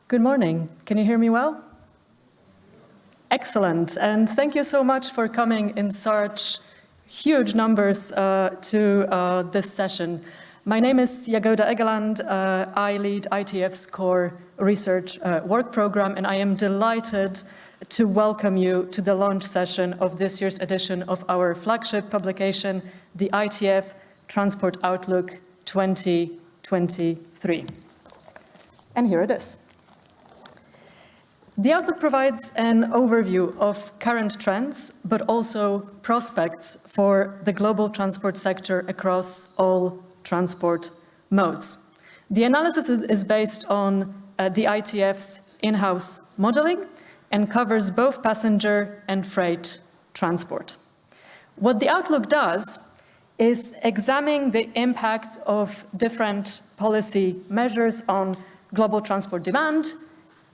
Good morning. Can you hear me well? Excellent. And thank you so much for coming in such huge numbers to this session. My name is Jagoda Egeland. I lead ITF's core research work program, and I am delighted to welcome you to the launch session of this year's edition of our flagship publication, the ITF Transport Outlook 2023. And here it is. The Outlook provides an overview of current trends, but also prospects for the global transport sector across all transport modes. The analysis is based on the ITF's in-house modeling and covers both passenger and freight transport. What the Outlook does is examine the impact of different policy measures on global transport demand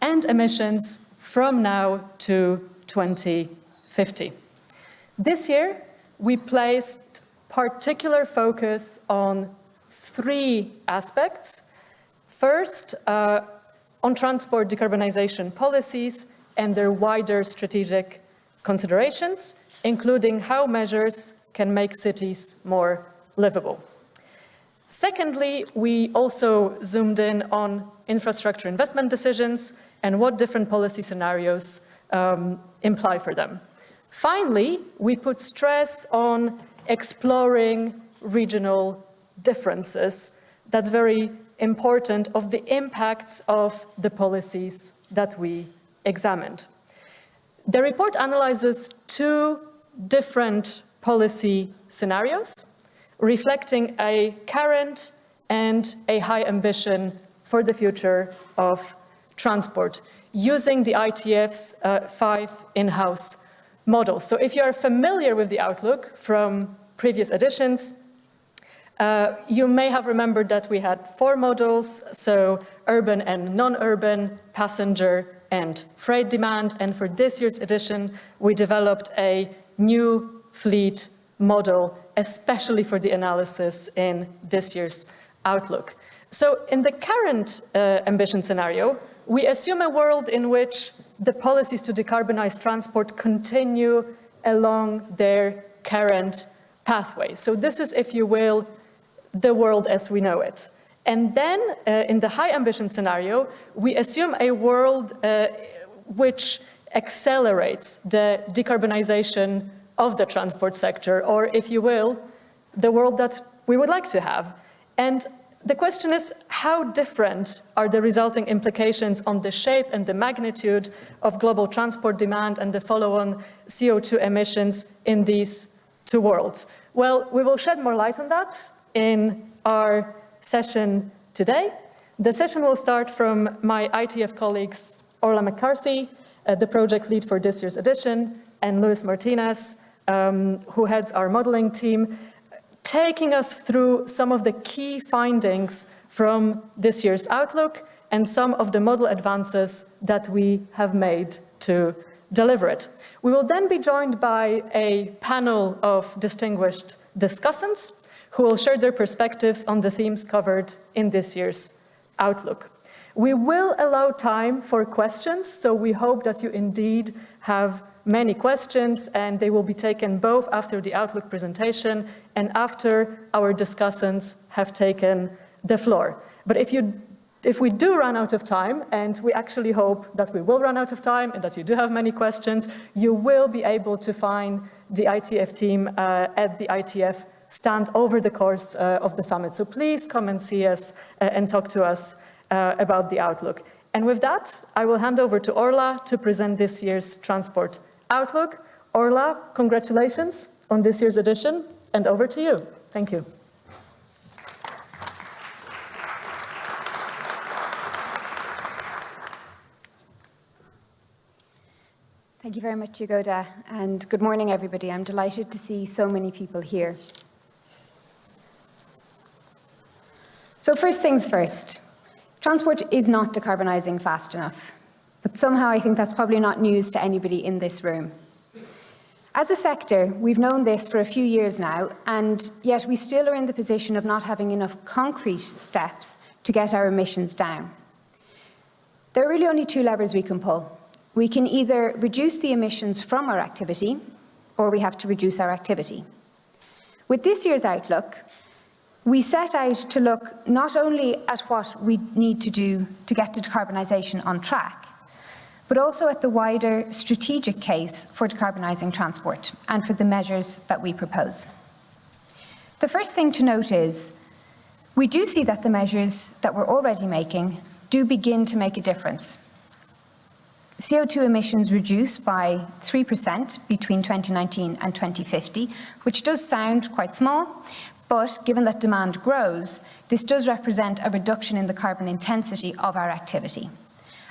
and emissions from now to 2050. This year, we placed particular focus on three aspects. First, on transport decarbonization policies and their wider strategic considerations, including how measures can make cities more livable. Secondly, we also zoomed in on infrastructure investment decisions and what different policy scenarios imply for them. Finally, we put stress on exploring regional differences. That's very important, of the impacts of the policies that we examined. The report analyzes two different policy scenarios, reflecting a current and a high ambition for the future of transport, using the ITF's 5 in-house models. So if you are familiar with the Outlook from previous editions, you may have remembered that we had 4 models, so urban and non-urban, passenger and freight demand, and for this year's edition, we developed a new fleet model, especially for the analysis in this year's Outlook. So in the current ambition scenario, we assume a world in which the policies to decarbonize transport continue along their current pathway. So this is, if you will, the world as we know it. And then in the high ambition scenario, we assume a world which accelerates the decarbonization of the transport sector, or if you will, the world that we would like to have. And the question is, how different are the resulting implications on the shape and the magnitude of global transport demand and the follow-on CO2 emissions in these two worlds? Well, we will shed more light on that in our session today. The session will start from my ITF colleagues, Orla McCarthy, the project lead for this year's edition, and Luis Martinez, who heads our modeling team, taking us through some of the key findings from this year's Outlook and some of the model advances that we have made to deliver it. We will then be joined by a panel of distinguished discussants who will share their perspectives on the themes covered in this year's Outlook. We will allow time for questions, so we hope that you indeed have many questions, and they will be taken both after the Outlook presentation and after our discussants have taken the floor. But if we do run out of time, and we actually hope that we will run out of time and that you do have many questions, you will be able to find the ITF team at the ITF stand over the course of the summit. So please come and see us and talk to us about the Outlook. And with that, I will hand over to Orla to present this year's Transport Outlook. Orla, congratulations on this year's edition, and over to you. Thank you. Thank you very much, Jagoda, and good morning, everybody. I'm delighted to see so many people here. So first things first, transport is not decarbonising fast enough, but somehow I think that's probably not news to anybody in this room. As a sector, we've known this for a few years now, and yet we still are in the position of not having enough concrete steps to get our emissions down. There are really only two levers we can pull. We can either reduce the emissions from our activity, or we have to reduce our activity. With this year's Outlook, we set out to look not only at what we need to do to get to decarbonisation on track, but also at the wider strategic case for decarbonising transport and for the measures that we propose. The first thing to note is we do see that the measures that we're already making do begin to make a difference. CO2 emissions reduce by 3% between 2019 and 2050, which does sound quite small, but given that demand grows, this does represent a reduction in the carbon intensity of our activity.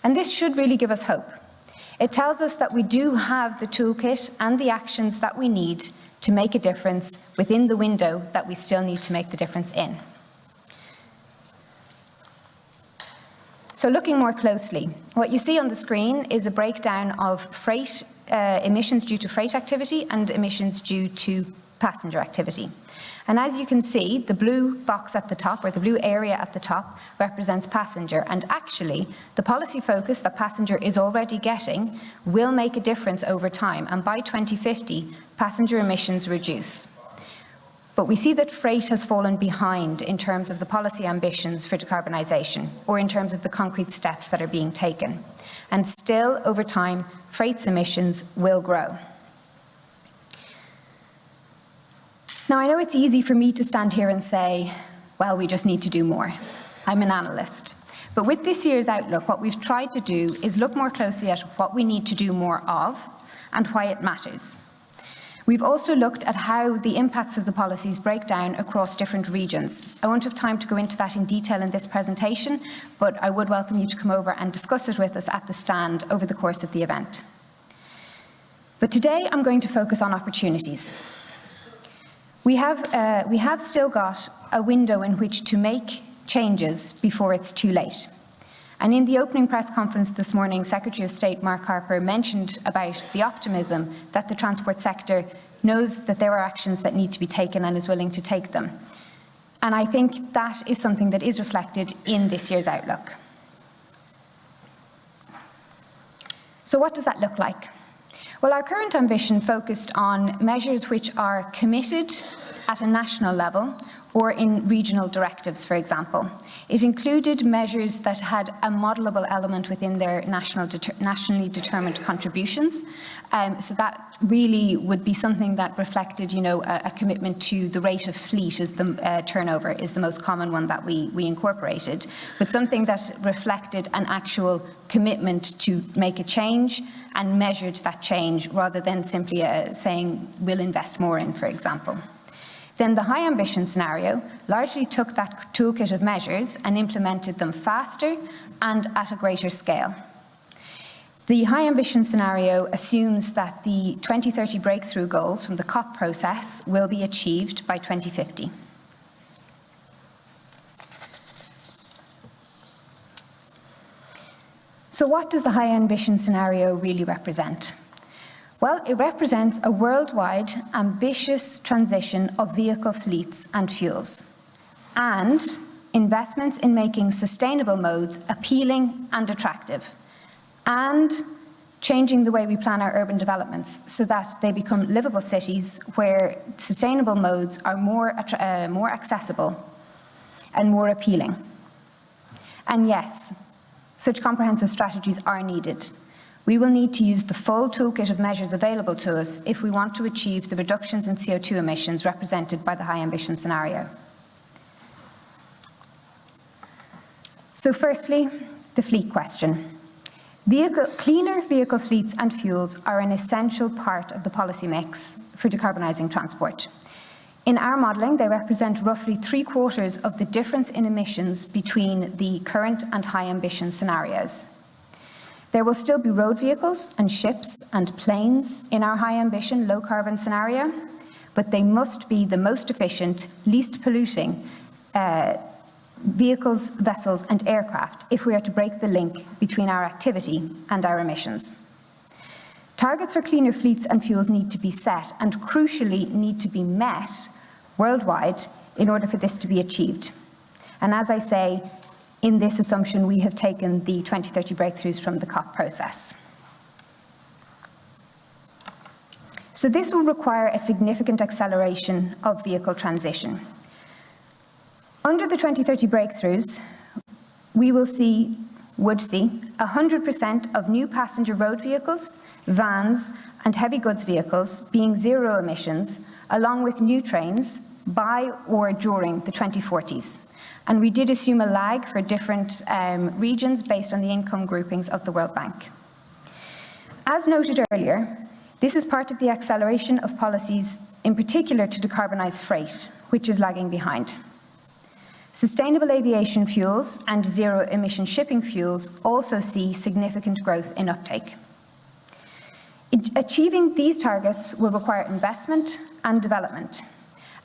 And this should really give us hope. It tells us that we do have the toolkit and the actions that we need to make a difference within the window that we still need to make the difference in. So looking more closely, what you see on the screen is a breakdown of freight emissions due to freight activity and emissions due to passenger activity. And as you can see, the blue box at the top, or the blue area at the top, represents passenger. And actually, the policy focus that passenger is already getting will make a difference over time. And by 2050, passenger emissions reduce. But we see that freight has fallen behind in terms of the policy ambitions for decarbonisation, or in terms of the concrete steps that are being taken. And still, over time, freight's emissions will grow. Now, I know it's easy for me to stand here and say, well, we just need to do more. I'm an analyst. But with this year's Outlook, what we've tried to do is look more closely at what we need to do more of and why it matters. We've also looked at how the impacts of the policies break down across different regions. I won't have time to go into that in detail in this presentation, but I would welcome you to come over and discuss it with us at the stand over the course of the event. But today I'm going to focus on opportunities. We have still got a window in which to make changes before it's too late. And in the opening press conference this morning, Secretary of State Mark Harper mentioned about the optimism that the transport sector knows that there are actions that need to be taken and is willing to take them. And I think that is something that is reflected in this year's Outlook. So what does that look like? Well, our current ambition focused on measures which are committed at a national level or in regional directives, for example. It included measures that had a modelable element within their nationally determined contributions. So that really would be something that reflected, a commitment to the rate of fleet as the turnover is the most common one that we incorporated, but something that reflected an actual commitment to make a change and measured that change rather than simply saying we'll invest more in, for example. Then the high ambition scenario largely took that toolkit of measures and implemented them faster and at a greater scale. The high ambition scenario assumes that the 2030 breakthrough goals from the COP process will be achieved by 2050. So what does the high ambition scenario really represent? Well, it represents a worldwide, ambitious transition of vehicle fleets and fuels, and investments in making sustainable modes appealing and attractive, and changing the way we plan our urban developments so that they become livable cities where sustainable modes are more accessible and more appealing. And yes, such comprehensive strategies are needed. We will need to use the full toolkit of measures available to us if we want to achieve the reductions in CO2 emissions represented by the high ambition scenario. So firstly, the fleet question. Cleaner vehicle fleets and fuels are an essential part of the policy mix for decarbonising transport. In our modelling, they represent roughly 3/4 of the difference in emissions between the current and high ambition scenarios. There will still be road vehicles and ships and planes in our high ambition, low carbon scenario, but they must be the most efficient, least polluting vehicles, vessels and aircraft if we are to break the link between our activity and our emissions. Targets for cleaner fleets and fuels need to be set and crucially need to be met worldwide in order for this to be achieved. And as I say, in this assumption, we have taken the 2030 breakthroughs from the COP process. So this will require a significant acceleration of vehicle transition. Under the 2030 breakthroughs, we would see 100% of new passenger road vehicles, vans, and heavy goods vehicles being zero emissions, along with new trains, by or during the 2040s. And we did assume a lag for different regions based on the income groupings of the World Bank. As noted earlier, this is part of the acceleration of policies, in particular to decarbonise freight, which is lagging behind. Sustainable aviation fuels and zero-emission shipping fuels also see significant growth in uptake. Achieving these targets will require investment and development,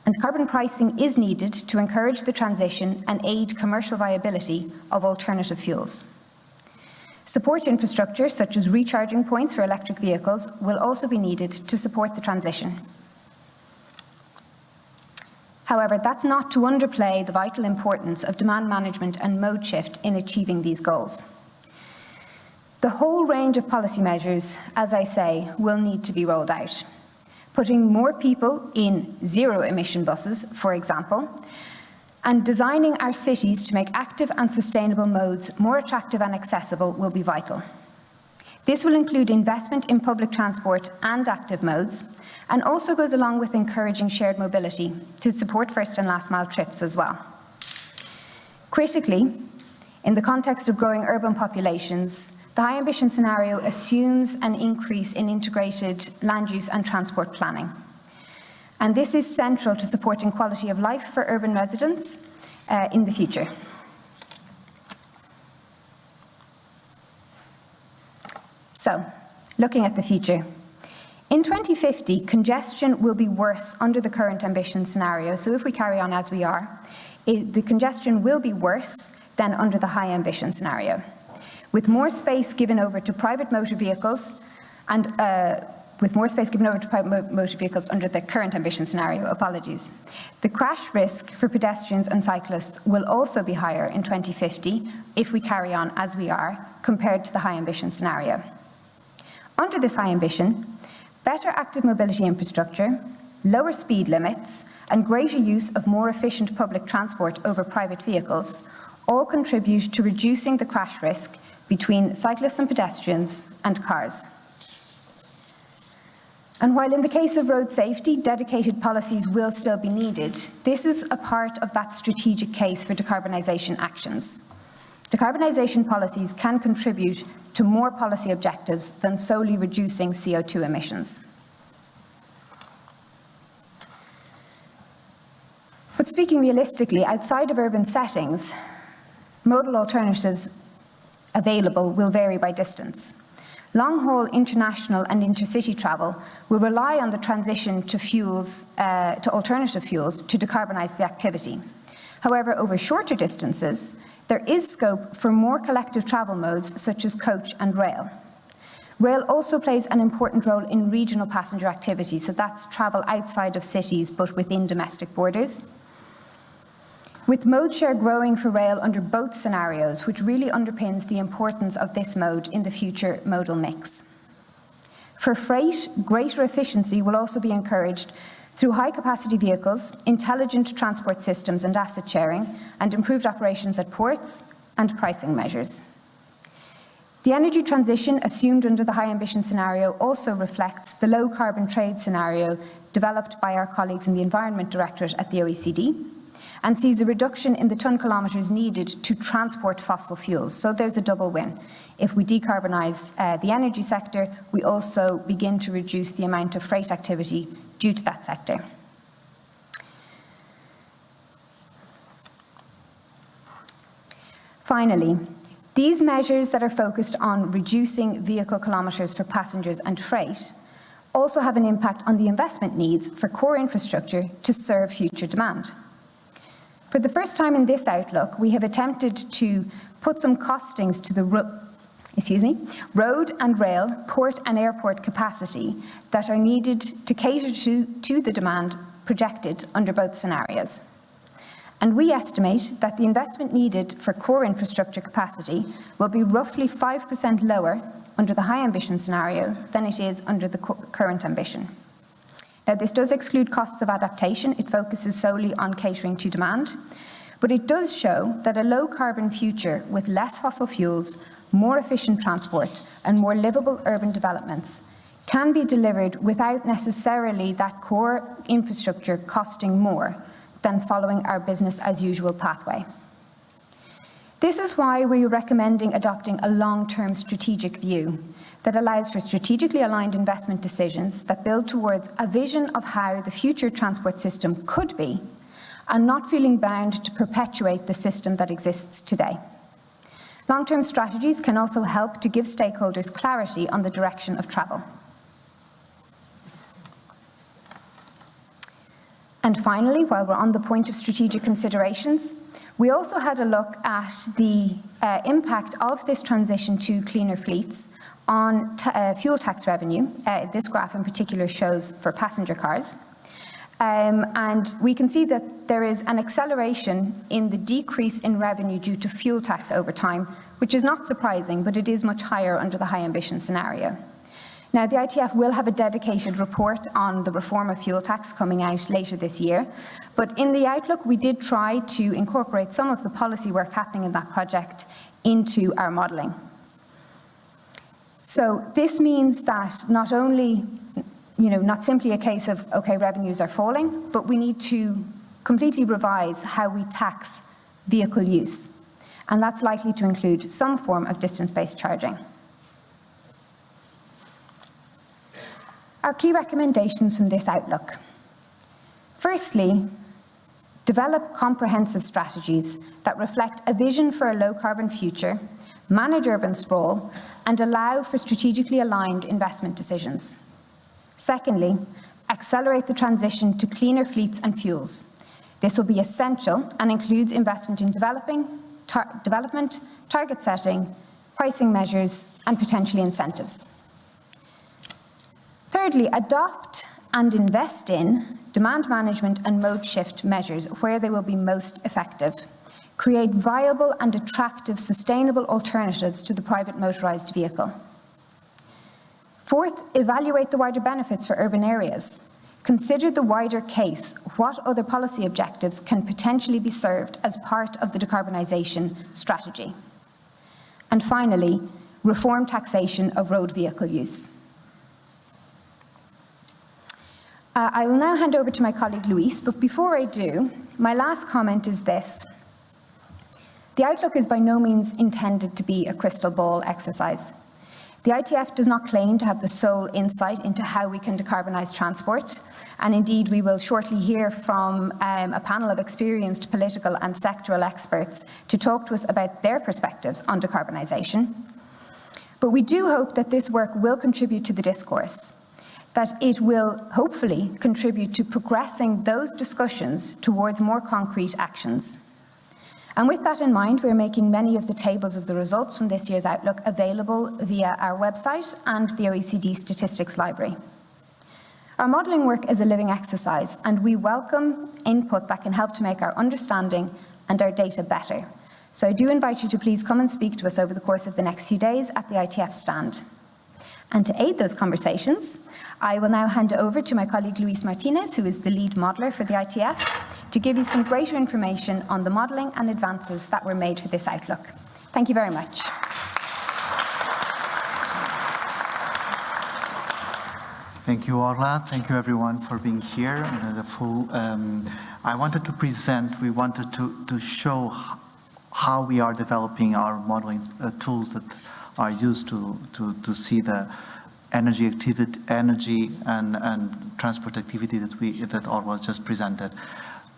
and carbon pricing is needed to encourage the transition and aid commercial viability of alternative fuels. Support infrastructure, such as recharging points for electric vehicles, will also be needed to support the transition. However, that's not to underplay the vital importance of demand management and mode shift in achieving these goals. The whole range of policy measures, as I say, will need to be rolled out. Putting more people in zero-emission buses, for example, and designing our cities to make active and sustainable modes more attractive and accessible will be vital. This will include investment in public transport and active modes, and also goes along with encouraging shared mobility to support first and last mile trips as well. Critically, in the context of growing urban populations, the high ambition scenario assumes an increase in integrated land use and transport planning. And this is central to supporting quality of life for urban residents in the future. So, looking at the future. In 2050, congestion will be worse under the current ambition scenario. So if we carry on as we are, the congestion will be worse than under the high ambition scenario, with more space given over to private motor vehicles and under the current ambition scenario, apologies. The crash risk for pedestrians and cyclists will also be higher in 2050 if we carry on as we are, compared to the high ambition scenario. Under this high ambition, better active mobility infrastructure, lower speed limits, and greater use of more efficient public transport over private vehicles all contribute to reducing the crash risk between cyclists and pedestrians and cars. And while in the case of road safety, dedicated policies will still be needed, this is a part of that strategic case for decarbonisation actions. Decarbonisation policies can contribute to more policy objectives than solely reducing CO2 emissions. But speaking realistically, outside of urban settings, modal alternatives available will vary by distance. Long-haul international and intercity travel will rely on the transition to alternative fuels to decarbonise the activity. However, over shorter distances, there is scope for more collective travel modes such as coach and rail. Rail also plays an important role in regional passenger activity, so that's travel outside of cities but within domestic borders. With mode share growing for rail under both scenarios, which really underpins the importance of this mode in the future modal mix. For freight, greater efficiency will also be encouraged through high-capacity vehicles, intelligent transport systems and asset sharing, and improved operations at ports and pricing measures. The energy transition assumed under the high ambition scenario also reflects the low carbon trade scenario developed by our colleagues in the Environment Directorate at the OECD, and sees a reduction in the tonne kilometres needed to transport fossil fuels. So there's a double win. If we decarbonise the energy sector, we also begin to reduce the amount of freight activity due to that sector. Finally, these measures that are focused on reducing vehicle kilometres for passengers and freight also have an impact on the investment needs for core infrastructure to serve future demand. For the first time in this outlook, we have attempted to put some costings to the road and rail, port and airport capacity that are needed to cater to the demand projected under both scenarios. And we estimate that the investment needed for core infrastructure capacity will be roughly 5% lower under the high ambition scenario than it is under the current ambition. Now, this does exclude costs of adaptation. It focuses solely on catering to demand, but it does show that a low carbon future with less fossil fuels, more efficient transport, and more livable urban developments can be delivered without necessarily that core infrastructure costing more than following our business as usual pathway. This is why we're recommending adopting a long-term strategic view that allows for strategically aligned investment decisions that build towards a vision of how the future transport system could be, and not feeling bound to perpetuate the system that exists today. Long-term strategies can also help to give stakeholders clarity on the direction of travel. And finally, while we're on the point of strategic considerations, we also had a look at the impact of this transition to cleaner fleets on fuel tax revenue. This graph in particular shows for passenger cars. And we can see that there is an acceleration in the decrease in revenue due to fuel tax over time, which is not surprising, but it is much higher under the high ambition scenario. Now, the ITF will have a dedicated report on the reform of fuel tax coming out later this year, but in the Outlook we did try to incorporate some of the policy work happening in that project into our modelling. So this means that not only, not simply a case of, okay, revenues are falling, but we need to completely revise how we tax vehicle use. And that's likely to include some form of distance-based charging. Our key recommendations from this Outlook. Firstly, develop comprehensive strategies that reflect a vision for a low-carbon future, manage urban sprawl, and allow for strategically aligned investment decisions. Secondly, accelerate the transition to cleaner fleets and fuels. This will be essential and includes investment in development, target setting, pricing measures, and potentially incentives. Thirdly, adopt and invest in demand management and mode shift measures where they will be most effective. Create viable and attractive sustainable alternatives to the private motorised vehicle. Fourth, evaluate the wider benefits for urban areas. Consider the wider case. What other policy objectives can potentially be served as part of the decarbonisation strategy? And finally, reform taxation of road vehicle use. I will now hand over to my colleague Luis, but before I do, my last comment is this. The Outlook is by no means intended to be a crystal ball exercise. The ITF does not claim to have the sole insight into how we can decarbonise transport, and indeed we will shortly hear from a panel of experienced political and sectoral experts to talk to us about their perspectives on decarbonisation. But we do hope that this work will contribute to the discourse, that it will hopefully contribute to progressing those discussions towards more concrete actions. And with that in mind, we're making many of the tables of the results from this year's Outlook available via our website and the OECD Statistics Library. Our modelling work is a living exercise, and we welcome input that can help to make our understanding and our data better. So I do invite you to please come and speak to us over the course of the next few days at the ITF stand. And to aid those conversations, I will now hand over to my colleague Luis Martinez, who is the lead modeller for the ITF, to give you some greater information on the modelling and advances that were made for this Outlook. Thank you very much. Thank you, Orla. Thank you, everyone, for being here. I wanted to present, we wanted to show how we are developing our modeling tools that are used to see the energy and transport activity that Orla just presented.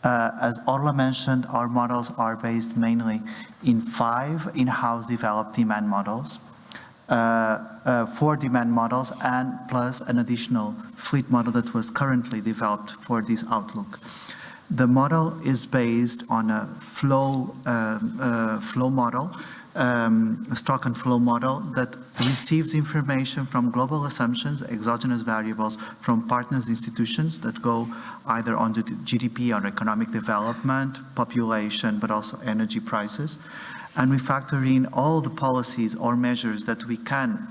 As Orla mentioned, our models are based mainly in 5 in-house developed demand models, 4 demand models, and plus an additional fleet model that was currently developed for this Outlook. The model is based on a flow model stock and flow model that receives information from global assumptions, exogenous variables from partners institutions that go either on the GDP or economic development, population, but also energy prices. And we factor in all the policies or measures that we can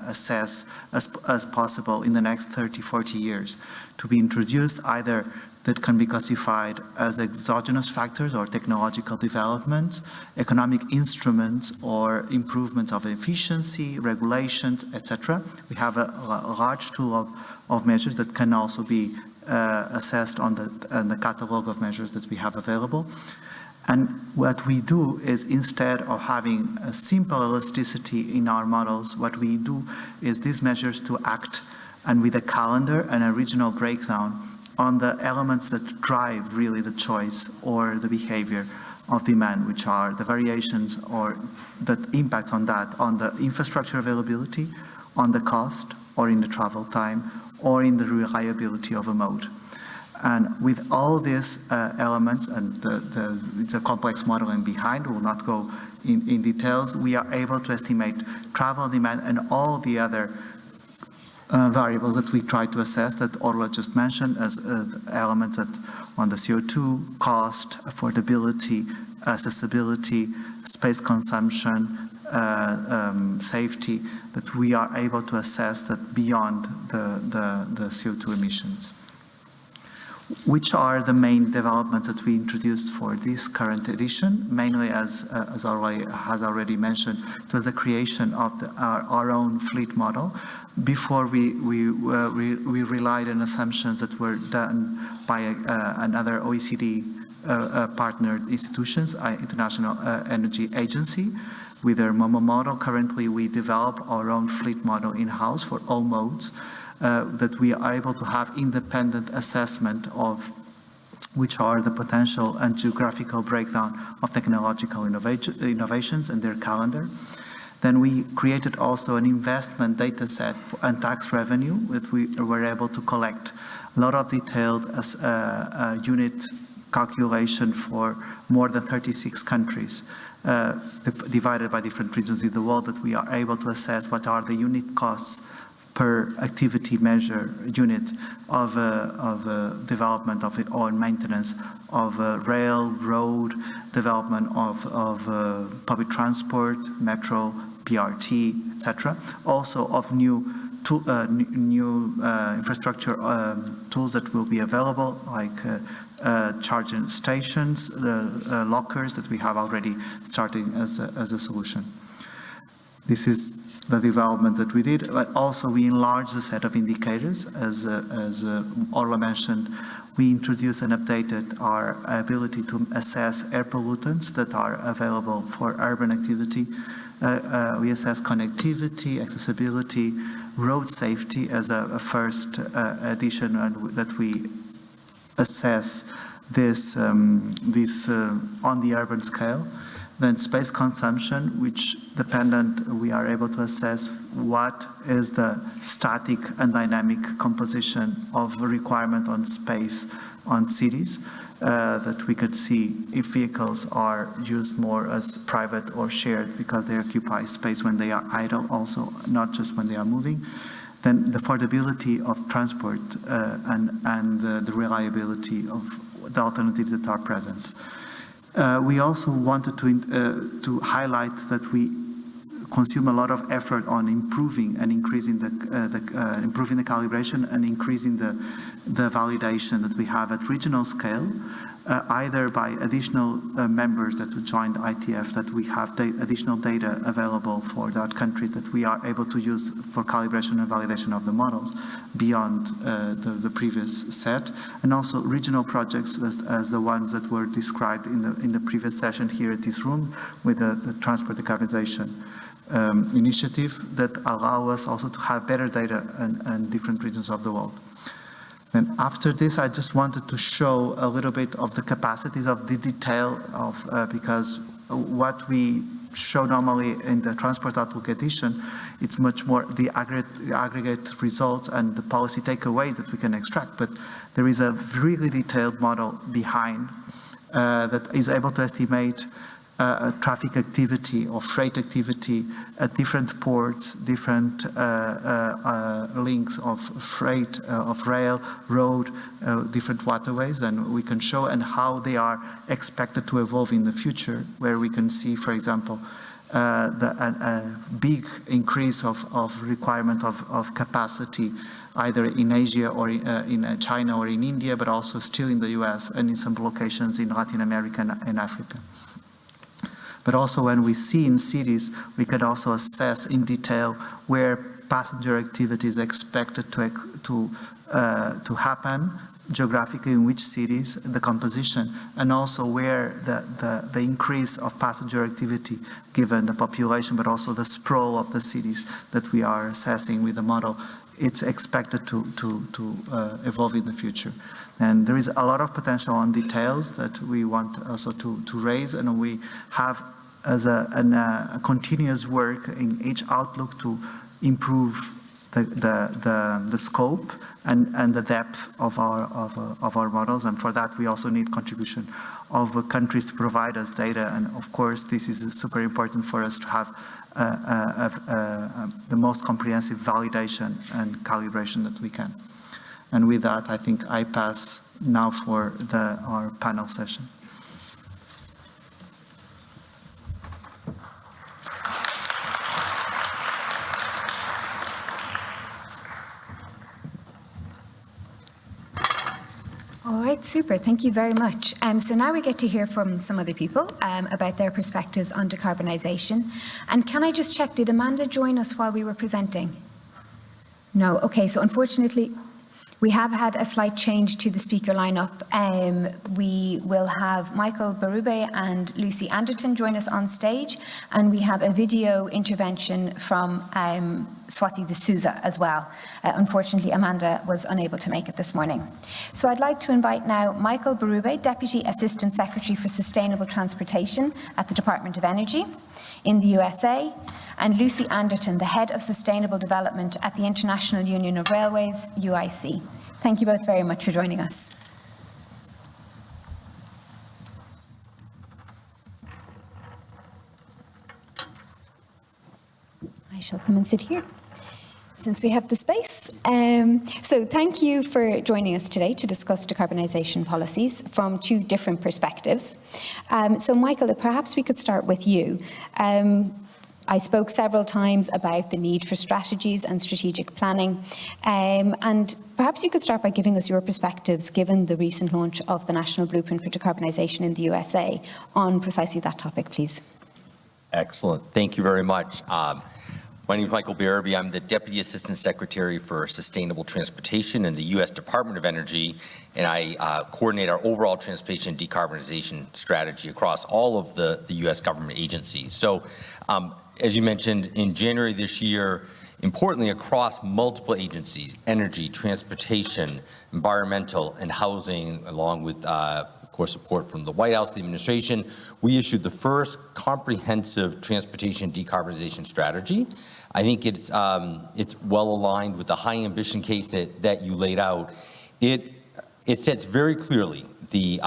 assess as possible in the next 30, 40 years to be introduced, either that can be classified as exogenous factors or technological developments, economic instruments or improvements of efficiency, regulations, etc. We have a large tool of measures that can also be assessed on the catalog of measures that we have available. And what we do is, instead of having a simple elasticity in our models, what we do is these measures to act, and with a calendar and a regional breakdown on the elements that drive really the choice or the behavior of demand, which are the variations or the impacts on that, on the infrastructure availability, on the cost, or in the travel time, or in the reliability of a mode. And with all these elements, and it's a complex modeling behind, we will not go in details, we are able to estimate travel demand and all the other variables that we try to assess that Orla just mentioned as elements that on the CO2, cost, affordability, accessibility, space consumption, safety, that we are able to assess that beyond the CO2 emissions. Which are the main developments that we introduced for this current edition? Mainly, as Orla has already mentioned, it was the creation of our own fleet model. Before we relied on assumptions that were done by another OECD partnered institutions, International Energy Agency, with their MOMO model. Currently, we develop our own fleet model in-house for all modes, that we are able to have independent assessment of which are the potential and geographical breakdown of technological innovations and their calendar. Then we created also an investment data set and tax revenue that we were able to collect a lot of detailed unit calculation for more than 36 countries, divided by different regions in the world, that we are able to assess what are the unit costs per activity measure unit of development of it, or maintenance of rail, road, development of public transport, metro, PRT, etc. Also of new infrastructure tools that will be available, like charging stations, the lockers that we have already starting as a solution. This is the development that we did, but also we enlarged the set of indicators. As Orla mentioned, we introduced and updated our ability to assess air pollutants that are available for urban activity. We assess connectivity, accessibility, road safety as a first addition, and that we assess this, on the urban scale. Then space consumption, which we are able to assess what is the static and dynamic composition of a requirement on space on cities, that we could see if vehicles are used more as private or shared because they occupy space when they are idle, also not just when they are moving. Then the affordability of transport and the reliability of the alternatives that are present. We also wanted to highlight that we consume a lot of effort on improving and increasing improving the calibration and increasing the validation that we have at regional scale, either by additional members that joined ITF, that we have additional data available for that country that we are able to use for calibration and validation of the models beyond the previous set, and also regional projects as the ones that were described in the previous session here at this room with the transport decarbonization initiative that allow us also to have better data in different regions of the world. Then after this, I just wanted to show a little bit of the capacities of the detail of, because what we show normally in the Transport Outlook edition, it's much more the aggregate results and the policy takeaways that we can extract. But there is a really detailed model behind that is able to estimate traffic activity or freight activity at different ports, different links of freight, of rail, road, different waterways, then we can show, and how they are expected to evolve in the future, where we can see, for example, a big increase of requirement of capacity, either in Asia or in China or in India, but also still in the US and in some locations in Latin America and Africa. But also when we see in cities, we can also assess in detail where passenger activity is expected to happen geographically, in which cities, the composition, and also where the increase of passenger activity given the population, but also the sprawl of the cities that we are assessing with the model, it's expected to evolve in the future. And there is a lot of potential on details that we want also to raise, and we have as a continuous work in each outlook to improve the scope and the depth of our models, and for that we also need contribution of countries to provide us data, and of course this is super important for us to have the most comprehensive validation and calibration that we can. And with that, I think I pass now for our panel session. All right, super. Thank you very much. So now we get to hear from some other people about their perspectives on decarbonisation. And can I just check, did Amanda join us while we were presenting? No. Okay, so unfortunately, we have had a slight change to the speaker lineup. We will have Michael Berube and Lucy Anderton join us on stage, and we have a video intervention from Swati D'Souza as well. Unfortunately, Amanda was unable to make it this morning. So I'd like to invite now Michael Berube, Deputy Assistant Secretary for Sustainable Transportation at the Department of Energy in the USA, and Lucy Anderton, the Head of Sustainable Development at the International Union of Railways, UIC. Thank you both very much for joining us. I shall come and sit here, since we have the space. So thank you for joining us today to discuss decarbonisation policies from two different perspectives. So Michael, perhaps we could start with you. I spoke several times about the need for strategies and strategic planning, and perhaps you could start by giving us your perspectives, given the recent launch of the National Blueprint for Decarbonisation in the USA, on precisely that topic, please. Excellent. Thank you very much. My name is Michael Berube. I'm the Deputy Assistant Secretary for Sustainable Transportation in the U.S. Department of Energy, and I coordinate our overall transportation decarbonization strategy across all of the U.S. government agencies. So, as you mentioned, in January this year, importantly across multiple agencies, energy, transportation, environmental, and housing, along with of course, support from the White House, the administration, we issued the first comprehensive transportation decarbonization strategy. I think it's well aligned with the high ambition case that you laid out. It sets very clearly the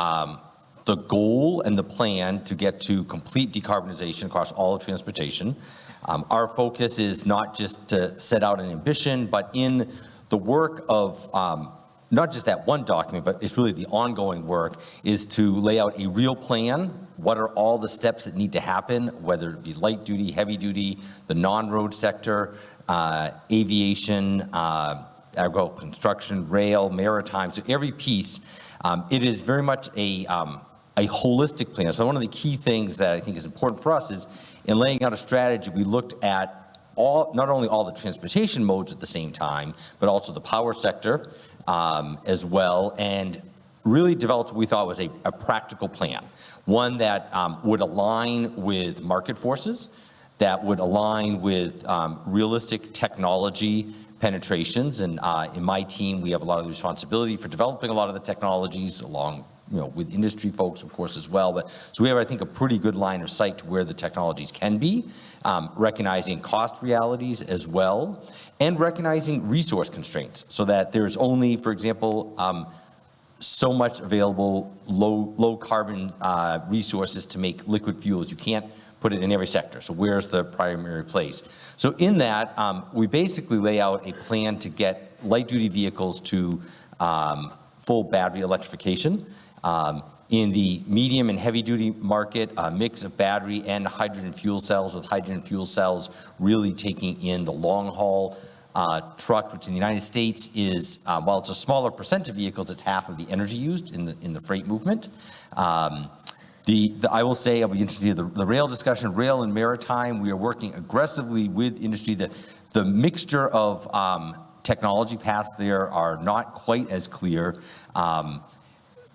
goal and the plan to get to complete decarbonization across all of transportation. Our focus is not just to set out an ambition, but in the work of not just that one document, but it's really the ongoing work, is to lay out a real plan. What are all the steps that need to happen, whether it be light duty, heavy duty, the non-road sector, aviation, agricultural construction, rail, maritime, so every piece. It is very much a holistic plan. So one of the key things that I think is important for us is in laying out a strategy, we looked at not only all the transportation modes at the same time, but also the power sector, as well, and really developed what we thought was a practical plan, one that would align with market forces, that would align with realistic technology penetrations. And in my team, we have a lot of the responsibility for developing a lot of the technologies along with industry folks, of course, as well. But so we have, I think, a pretty good line of sight to where the technologies can be, recognizing cost realities as well, and recognizing resource constraints, so that there's only, for example, so much available low carbon resources to make liquid fuels. You can't put it in every sector. So where's the primary place? So in that, we basically lay out a plan to get light duty vehicles to full battery electrification. In the medium and heavy duty market, a mix of battery and hydrogen fuel cells, with hydrogen fuel cells really taking in the long haul truck, which in the United States is, while it's a smaller percent of vehicles, it's half of the energy used in the freight movement. I will say, I'll be interested in the rail discussion, rail and maritime. We are working aggressively with industry. The mixture of technology paths there are not quite as clear.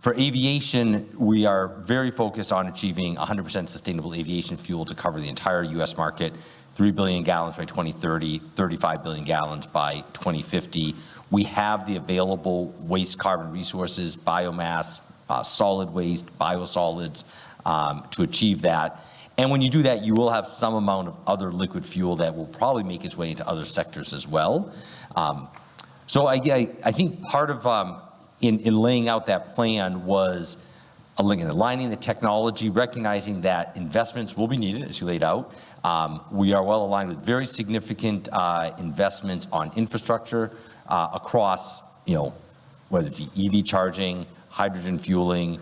For aviation, we are very focused on achieving 100% sustainable aviation fuel to cover the entire U.S. market, 3 billion gallons by 2030, 35 billion gallons by 2050. We have the available waste carbon resources, biomass, solid waste, biosolids to achieve that. And when you do that, you will have some amount of other liquid fuel that will probably make its way into other sectors as well. So I think part of in laying out that plan was aligning the technology, recognizing that investments will be needed, as you laid out. We are well aligned with very significant investments on infrastructure across, whether it be EV charging, hydrogen fueling,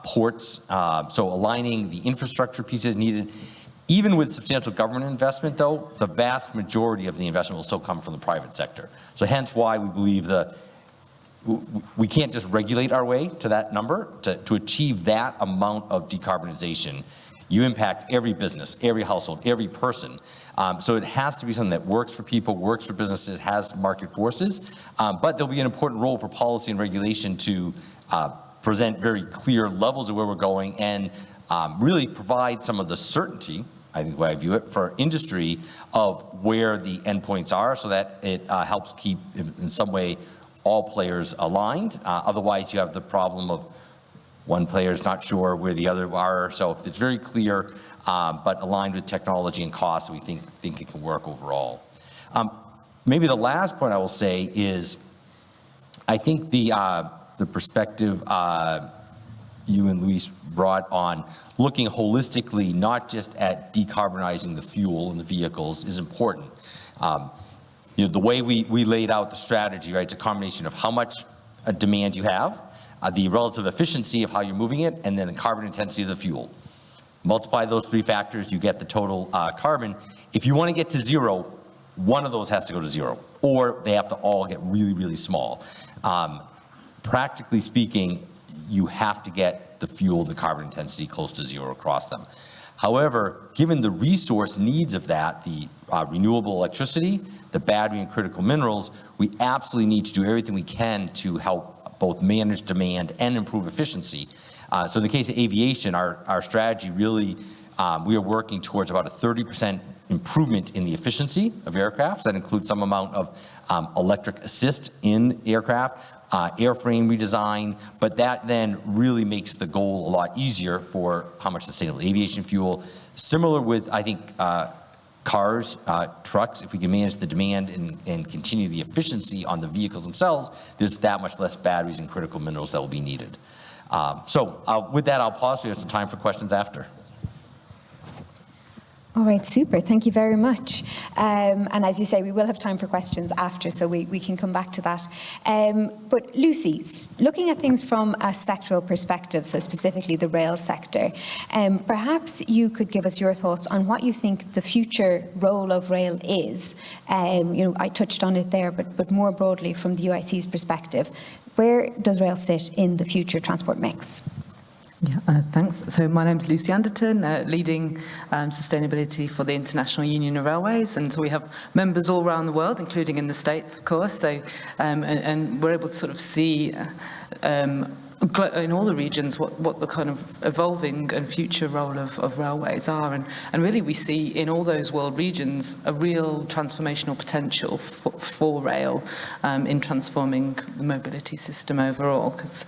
ports. So aligning the infrastructure pieces needed. Even with substantial government investment, though, the vast majority of the investment will still come from the private sector. So hence why we believe we can't just regulate our way to that number. To achieve that amount of decarbonization, you impact every business, every household, every person. So it has to be something that works for people, works for businesses, has market forces, but there'll be an important role for policy and regulation to present very clear levels of where we're going and really provide some of the certainty, I think the way I view it, for industry of where the endpoints are, so that it helps keep, in some way, all players aligned. Otherwise, you have the problem of one player's not sure where the other are. So if it's very clear, but aligned with technology and cost, we think it can work overall. Maybe the last point I will say is, I think the perspective you and Luis brought on looking holistically, not just at decarbonizing the fuel in the vehicles, is important. The way we laid out the strategy, right, it's a combination of how much demand you have, the relative efficiency of how you're moving it, and then the carbon intensity of the fuel. Multiply those three factors, you get the total carbon. If you want to get to zero, one of those has to go to zero, or they have to all get really, really small. Practically speaking, you have to get the fuel, the carbon intensity close to zero across them. However, given the resource needs of that, the renewable electricity, the battery and critical minerals, we absolutely need to do everything we can to help both manage demand and improve efficiency. So in the case of aviation, our strategy really, we are working towards about a 30% improvement in the efficiency of aircraft. That includes some amount of electric assist in aircraft, airframe redesign, but that then really makes the goal a lot easier for how much sustainable aviation fuel. Similar with, I think, cars, trucks, if we can manage the demand and continue the efficiency on the vehicles themselves, there's that much less batteries and critical minerals that will be needed. So with that, I'll pause. We have some time for questions after. All right, super. Thank you very much. And as you say, we will have time for questions after, so we can come back to that. But Lucy, looking at things from a sectoral perspective, so specifically the rail sector, perhaps you could give us your thoughts on what you think the future role of rail is. I touched on it there, but more broadly from the UIC's perspective, where does rail sit in the future transport mix? Yeah, thanks. So my name's Lucy Anderton, leading sustainability for the International Union of Railways, and so we have members all around the world, including in the States, of course. So, and we're able to sort of see in all the regions what the kind of evolving and future role of railways are, and really we see in all those world regions a real transformational potential for rail in transforming the mobility system overall, because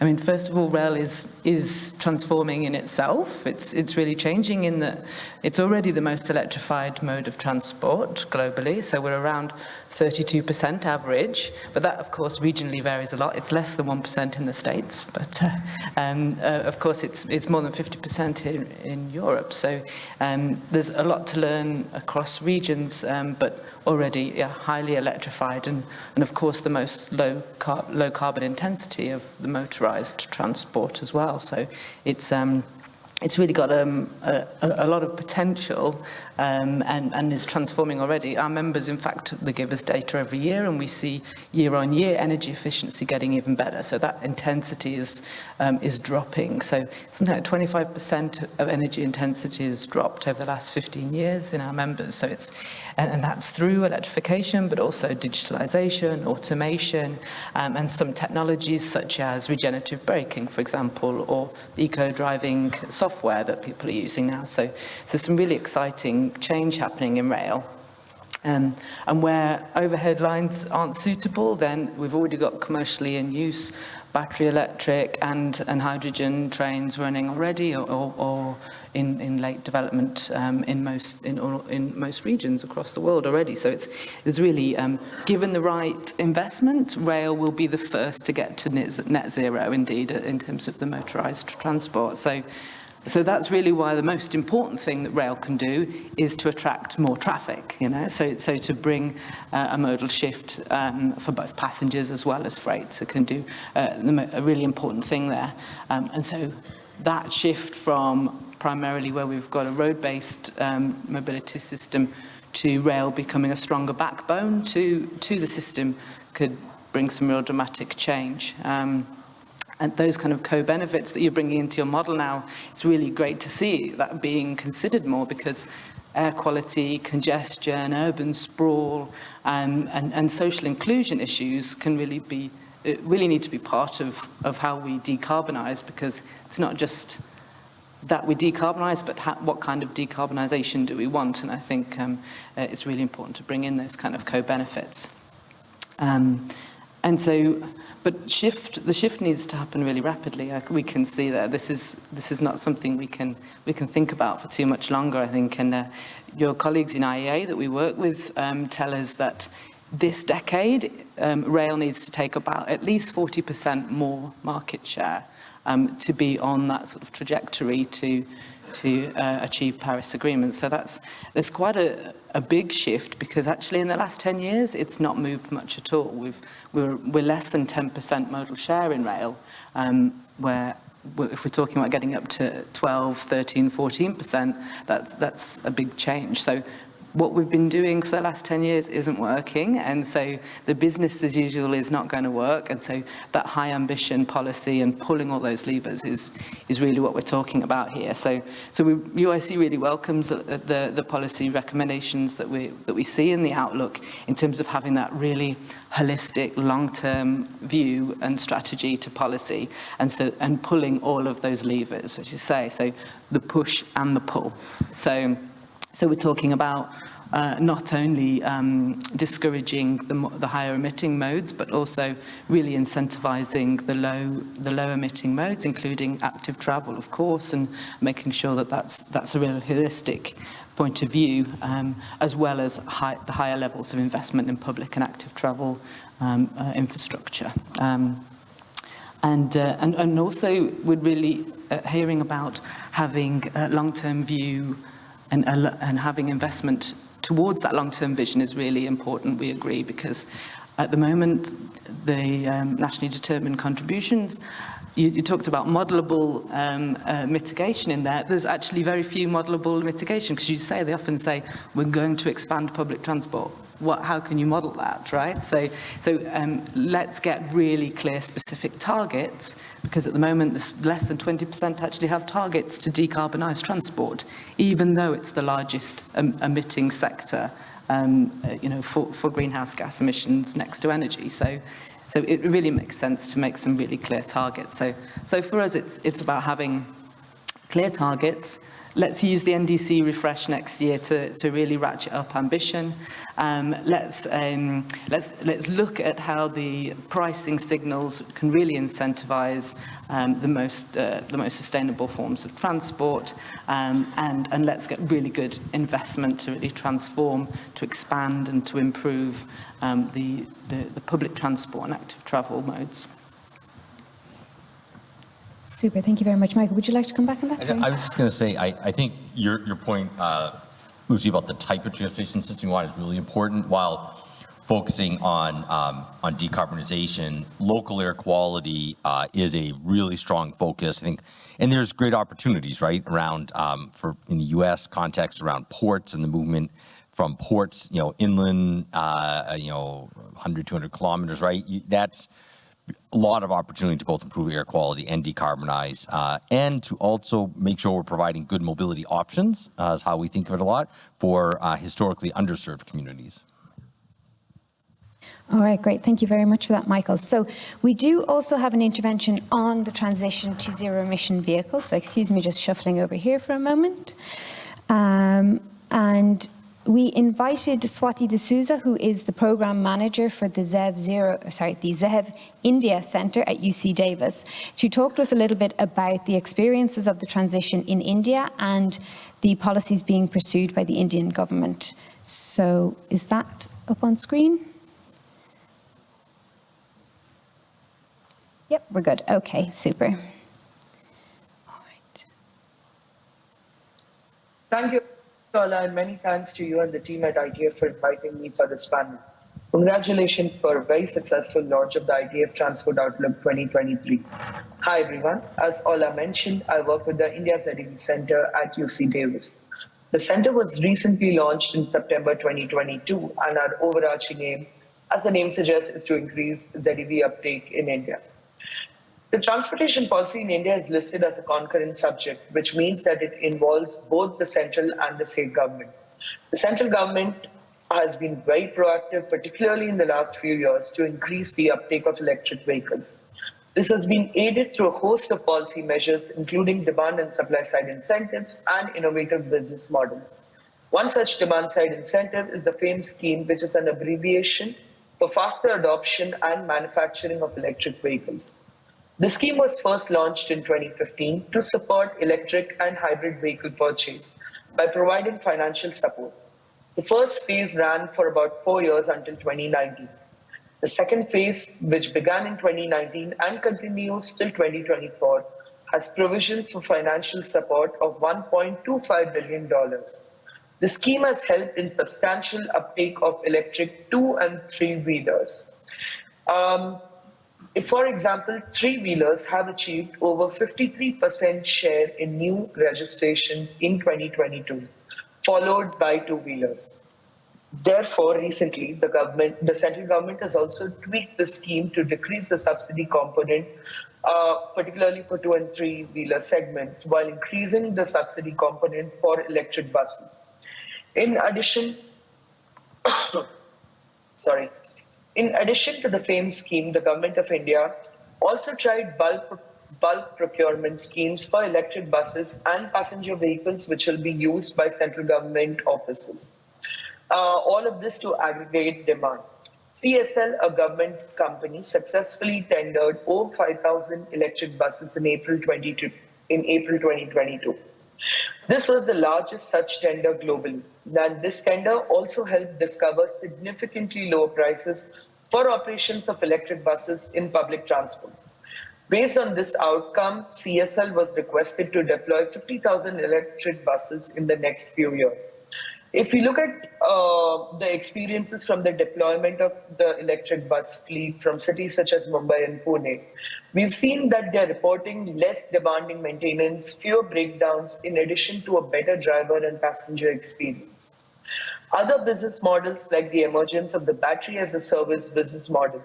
I mean, first of all, rail is transforming in itself. It's really changing in that it's already the most electrified mode of transport globally. So we're around 32% average, but that, of course, regionally varies a lot. It's less than 1% in the States, but of course, it's more than 50% in Europe. So there's a lot to learn across regions, but already highly electrified, and of course, the most low carbon intensity of the motorized transport as well. So it's really got a lot of potential and is transforming already. Our members, in fact, they give us data every year, and we see year-on-year energy efficiency getting even better. So that intensity is dropping. So something like 25% of energy intensity has dropped over the last 15 years in our members. So and that's through electrification, but also digitalization, automation, and some technologies such as regenerative braking, for example, or eco-driving software that people are using now. So some really exciting change happening in rail. And where overhead lines aren't suitable, then we've already got commercially in use battery electric and hydrogen trains running already, or in late development in most regions across the world already. So it's really, given the right investment, rail will be the first to get to net zero, indeed, in terms of the motorised transport. So that's really why the most important thing that rail can do is to attract more traffic, so to bring a modal shift for both passengers as well as freight. It can do a really important thing there. And so that shift from primarily where we've got a road-based mobility system to rail becoming a stronger backbone to the system could bring some real dramatic change. And those kind of co-benefits that you're bringing into your model now, it's really great to see that being considered more, because air quality, congestion, urban sprawl, and social inclusion issues can really need to be part of how we decarbonise, because it's not just that we decarbonise, but what kind of decarbonisation do we want? And I think it's really important to bring in those kind of co-benefits. And so, but the shift needs to happen really rapidly. We can see that this is not something we can think about for too much longer, I think. And your colleagues in IEA that we work with tell us that this decade, rail needs to take about at least 40% more market share to be on that sort of trajectory to achieve Paris Agreement. So there's quite a big shift, because actually in the last 10 years, it's not moved much at all. We're less than 10% modal share in rail, where if we're talking about getting up to 12, 13, 14%, that's a big change. So what we've been doing for the last 10 years isn't working, and so the business as usual is not going to work, and so that high ambition policy and pulling all those levers is really what we're talking about here. So UIC really welcomes the policy recommendations that we see in the Outlook in terms of having that really holistic long-term view and strategy to policy, and pulling all of those levers, as you say, so the push and the pull. So we're talking about not only discouraging the higher emitting modes, but also really incentivizing the low emitting modes, including active travel, of course, and making sure that that's a real holistic point of view, as well as the higher levels of investment in public and active travel infrastructure. And also we're really hearing about having a long-term view and having investment towards that long-term vision is really important, we agree, because at the moment, the nationally determined contributions, you talked about modelable mitigation in there. There's actually very few modelable mitigation, because they often say, we're going to expand public transport. How can you model that, right? So let's get really clear specific targets, because at the moment less than 20% actually have targets to decarbonise transport, even though it's the largest emitting sector, for greenhouse gas emissions next to energy. So it really makes sense to make some really clear targets. So for us, it's about having clear targets, let's use the NDC refresh next year to really ratchet up ambition. Let's look at how the pricing signals can really incentivize the most sustainable forms of transport, and let's get really good investment to really transform, to expand and to improve the public transport and active travel modes. Super, thank you very much. Michael, would you like to come back on that? Sorry. I was just going to say, I think your point, Lucy, about the type of transportation system you want is really important. While focusing on decarbonization, local air quality is a really strong focus, I think, and there's great opportunities, right, around in the U.S. context around ports and the movement from ports, inland, 100, 200 kilometers, right? That's a lot of opportunity to both improve air quality and decarbonize, and to also make sure we're providing good mobility options, is how we think of it a lot, for historically underserved communities. All right, great. Thank you very much for that, Michael. So we do also have an intervention on the transition to zero-emission vehicles. So excuse me, just shuffling over here for a moment. And we invited Swati D'Souza, who is the program manager for the ZEV India Centre at UC Davis, to talk to us a little bit about the experiences of the transition in India and the policies being pursued by the Indian government. So is that up on screen? Yep, we're good. Okay, super. All right. Thank you, Ola, and many thanks to you and the team at ITF for inviting me for this panel. Congratulations for a very successful launch of the ITF Transport Outlook 2023. Hi, everyone. As Ola mentioned, I work with the India ZEV Center at UC Davis. The center was recently launched in September 2022, and our overarching aim, as the name suggests, is to increase ZEV uptake in India. The transportation policy in India is listed as a concurrent subject, which means that it involves both the central and the state government. The central government has been very proactive, particularly in the last few years, to increase the uptake of electric vehicles. This has been aided through a host of policy measures, including demand and supply side incentives and innovative business models. One such demand side incentive is the FAME scheme, which is an abbreviation for faster adoption and manufacturing of electric vehicles. The scheme was first launched in 2015 to support electric and hybrid vehicle purchase by providing financial support. The first phase ran for about 4 years until 2019. The second phase, which began in 2019 and continues till 2024, has provisions for financial support of $1.25 billion. The scheme has helped in substantial uptake of electric 2- and 3-wheelers. For example, 3-wheelers have achieved over 53% share in new registrations in 2022, followed by 2-wheelers. Therefore, recently, the central government has also tweaked the scheme to decrease the subsidy component, particularly for 2- and 3-wheeler segments, while increasing the subsidy component for electric buses. In addition, In addition to the FAME scheme, the Government of India also tried bulk procurement schemes for electric buses and passenger vehicles, which will be used by central government offices. All of this to aggregate demand. CSL, a government company, successfully tendered over 5,000 electric buses in April 2022. This was the largest such tender globally. And this tender also helped discover significantly lower prices for operations of electric buses in public transport. Based on this outcome, CSL was requested to deploy 50,000 electric buses in the next few years. If we look at the experiences from the deployment of the electric bus fleet from cities such as Mumbai and Pune, we've seen that they're reporting less demanding maintenance, fewer breakdowns, in addition to a better driver and passenger experience. Other business models like the emergence of the battery-as-a-service business model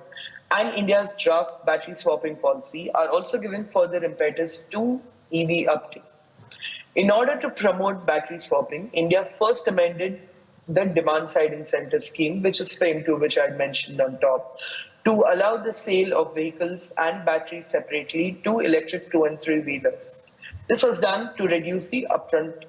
and India's draft battery swapping policy are also giving further impetus to EV uptake. In order to promote battery swapping, India first amended the demand-side incentive scheme, which is FAME 2, which I mentioned on top, to allow the sale of vehicles and batteries separately to electric 2- and 3-wheelers. This was done to reduce the upfront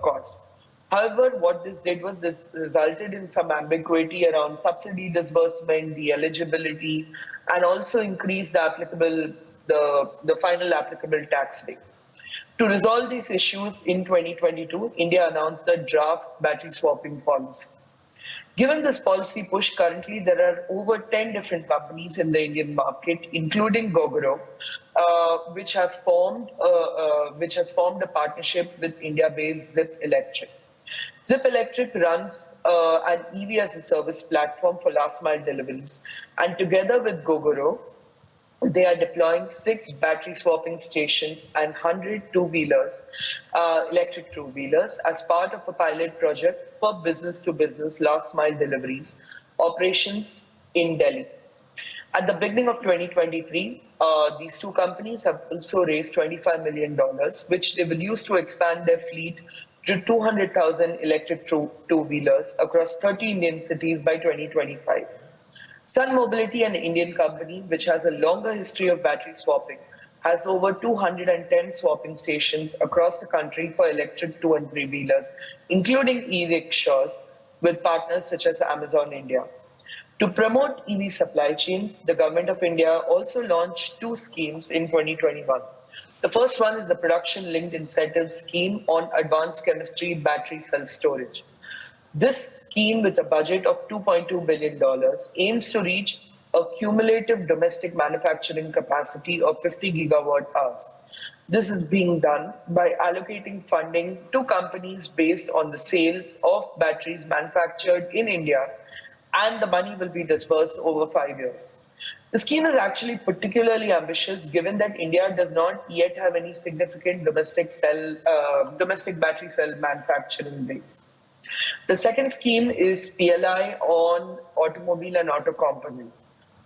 costs. However, what this did was this resulted in some ambiguity around subsidy disbursement, the eligibility, and also increased the final applicable tax rate. To resolve these issues in 2022, India announced the draft battery swapping policy. Given this policy push, currently there are over 10 different companies in the Indian market, including Gogoro, which has formed a partnership with India-based Zip Electric. Zip Electric runs an EV as a service platform for last mile deliveries, and together with Gogoro, they are deploying 6 battery swapping stations and 100 two-wheelers, electric two-wheelers, as part of a pilot project for business-to-business last-mile deliveries operations in Delhi. At the beginning of 2023, these two companies have also raised $25 million, which they will use to expand their fleet to 200,000 electric two-wheelers across 30 Indian cities by 2025. Sun Mobility, an Indian company which has a longer history of battery swapping, has over 210 swapping stations across the country for electric 2 and 3-wheelers, including e-rickshaws, with partners such as Amazon India. To promote EV supply chains, the Government of India also launched 2 schemes in 2021. The first one is the Production Linked Incentive Scheme on Advanced Chemistry Battery Cell Storage. This scheme, with a budget of $2.2 billion, aims to reach a cumulative domestic manufacturing capacity of 50 gigawatt hours. This is being done by allocating funding to companies based on the sales of batteries manufactured in India, and the money will be disbursed over 5 years. The scheme is actually particularly ambitious given that India does not yet have any significant domestic battery cell manufacturing base. The second scheme is PLI on automobile and auto component.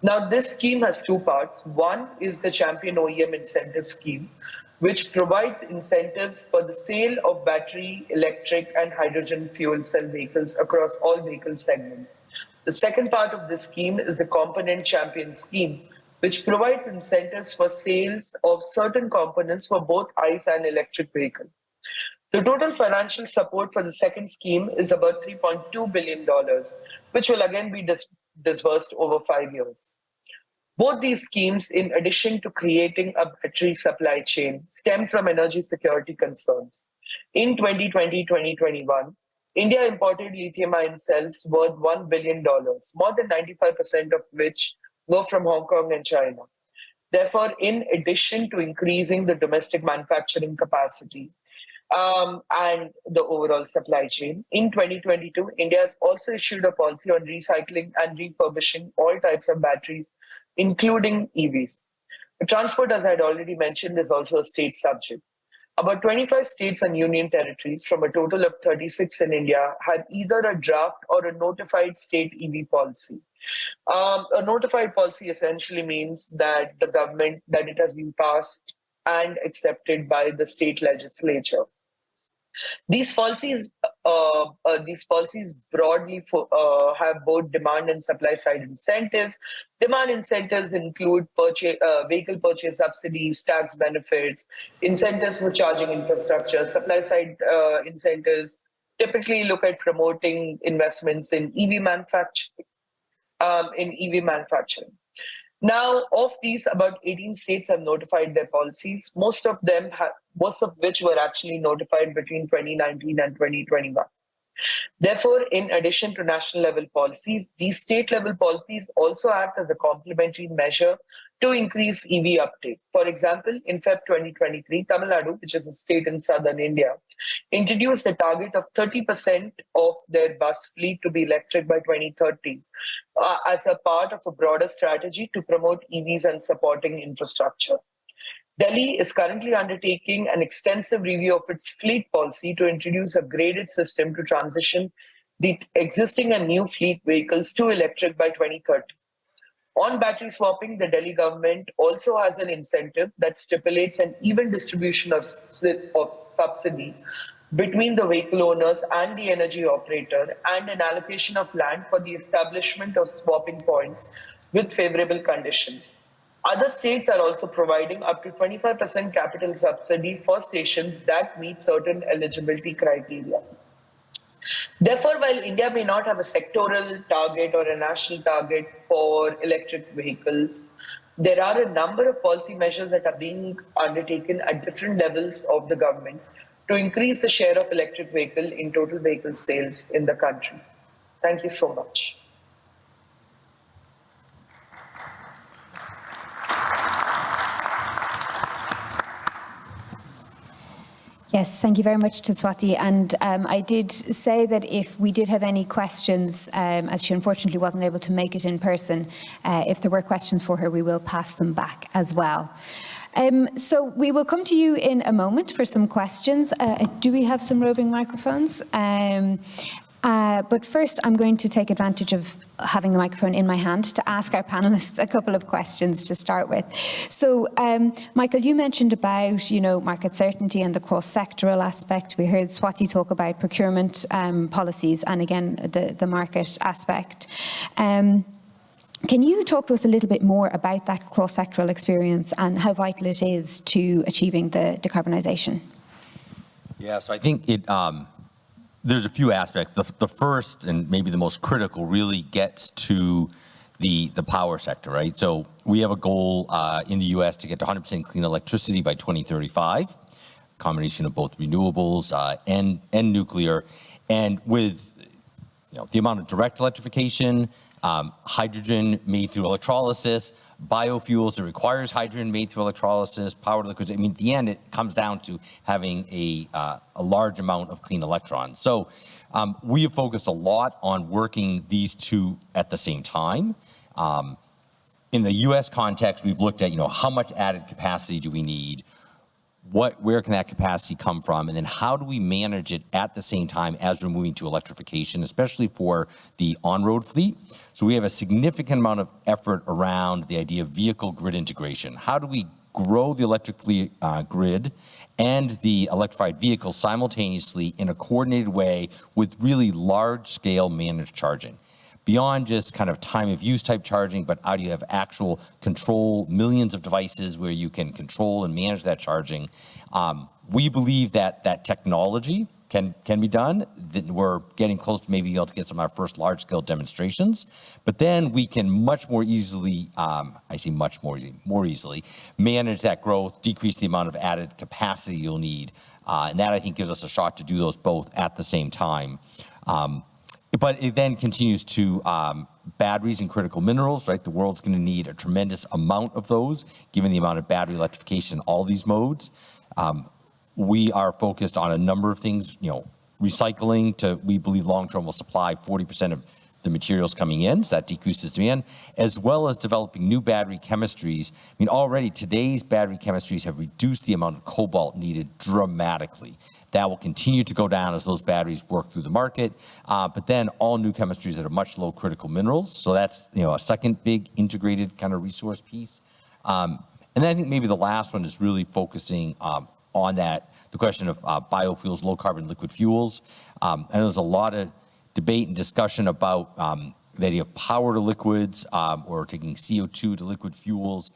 Now, this scheme has 2 parts. One is the Champion OEM Incentive Scheme, which provides incentives for the sale of battery, electric, and hydrogen fuel cell vehicles across all vehicle segments. The second part of this scheme is the Component Champion Scheme, which provides incentives for sales of certain components for both ICE and electric vehicles. The total financial support for the second scheme is about $3.2 billion, which will again be disbursed over 5 years. Both these schemes, in addition to creating a battery supply chain, stem from energy security concerns. In 2020-2021, India imported lithium-ion cells worth $1 billion, more than 95% of which were from Hong Kong and China. Therefore, in addition to increasing the domestic manufacturing capacity, and the overall supply chain. In 2022, India has also issued a policy on recycling and refurbishing all types of batteries, including EVs. Transport, as I had already mentioned, is also a state subject. About 25 states and union territories from a total of 36 in India have either a draft or a notified state EV policy. A notified policy essentially means that that it has been passed and accepted by the state legislature. These policies broadly have both demand and supply side incentives. Demand incentives include vehicle purchase subsidies, tax benefits, incentives for charging infrastructure. Supply side incentives typically look at promoting investments in EV manufacturing. Now, of these, about 18 states have notified their policies, most of which were actually notified between 2019 and 2021. Therefore, in addition to national level policies, these state level policies also act as a complementary measure to increase EV uptake. For example, in Feb 2023, Tamil Nadu, which is a state in southern India, introduced a target of 30% of their bus fleet to be electric by 2030 as a part of a broader strategy to promote EVs and supporting infrastructure. Delhi is currently undertaking an extensive review of its fleet policy to introduce a graded system to transition the existing and new fleet vehicles to electric by 2030. On battery swapping, the Delhi government also has an incentive that stipulates an even distribution of subsidy between the vehicle owners and the energy operator, and an allocation of land for the establishment of swapping points with favorable conditions. Other states are also providing up to 25% capital subsidy for stations that meet certain eligibility criteria. Therefore, while India may not have a sectoral target or a national target for electric vehicles, there are a number of policy measures that are being undertaken at different levels of the government to increase the share of electric vehicle in total vehicle sales in the country. Thank you so much. Yes, thank you very much to Swati. And I did say that if we did have any questions, as she unfortunately wasn't able to make it in person, if there were questions for her, we will pass them back as well. So we will come to you in a moment for some questions. Do we have some roving microphones? But first, I'm going to take advantage of having the microphone in my hand to ask our panelists a couple of questions to start with. So, Michael, you mentioned about, market certainty and the cross-sectoral aspect. We heard Swati talk about procurement policies and, again, the market aspect. Can you talk to us a little bit more about that cross-sectoral experience and how vital it is to achieving the decarbonisation? Yeah, so I think there's a few aspects. The first and maybe the most critical really gets to the power sector, right? So we have a goal in the US to get to 100% clean electricity by 2035, a combination of both renewables and nuclear. And with the amount of direct electrification, hydrogen made through electrolysis, biofuels that requires hydrogen made through electrolysis, power to liquids. I mean, at the end, it comes down to having a large amount of clean electrons. So we have focused a lot on working these two at the same time. In the U.S. context, we've looked at, how much added capacity do we need? Where can that capacity come from? And then how do we manage it at the same time as we're moving to electrification, especially for the on-road fleet? So we have a significant amount of effort around the idea of vehicle grid integration. How do we grow the electric fleet grid and the electrified vehicles simultaneously in a coordinated way with really large-scale managed charging? Beyond just kind of time of use type charging, but how do you have actual control, millions of devices where you can control and manage that charging? We believe that technology can be done. That we're getting close to maybe being able to get some of our first large scale demonstrations, but then we can much more easily, more easily manage that growth, decrease the amount of added capacity you'll need. And that I think gives us a shot to do those both at the same time. But it then continues to batteries and critical minerals, right? The world's going to need a tremendous amount of those, given the amount of battery electrification in all these modes. We are focused on a number of things, recycling we believe long-term will supply 40% of the materials coming in, so that decreases demand, as well as developing new battery chemistries. I mean, already today's battery chemistries have reduced the amount of cobalt needed dramatically. That will continue to go down as those batteries work through the market, but then all new chemistries that are much low critical minerals. So that's a second big integrated kind of resource piece. And then I think maybe the last one is really focusing on the question of biofuels, low carbon liquid fuels. And there's a lot of debate and discussion about the idea of power to liquids or taking CO2 to liquid fuels.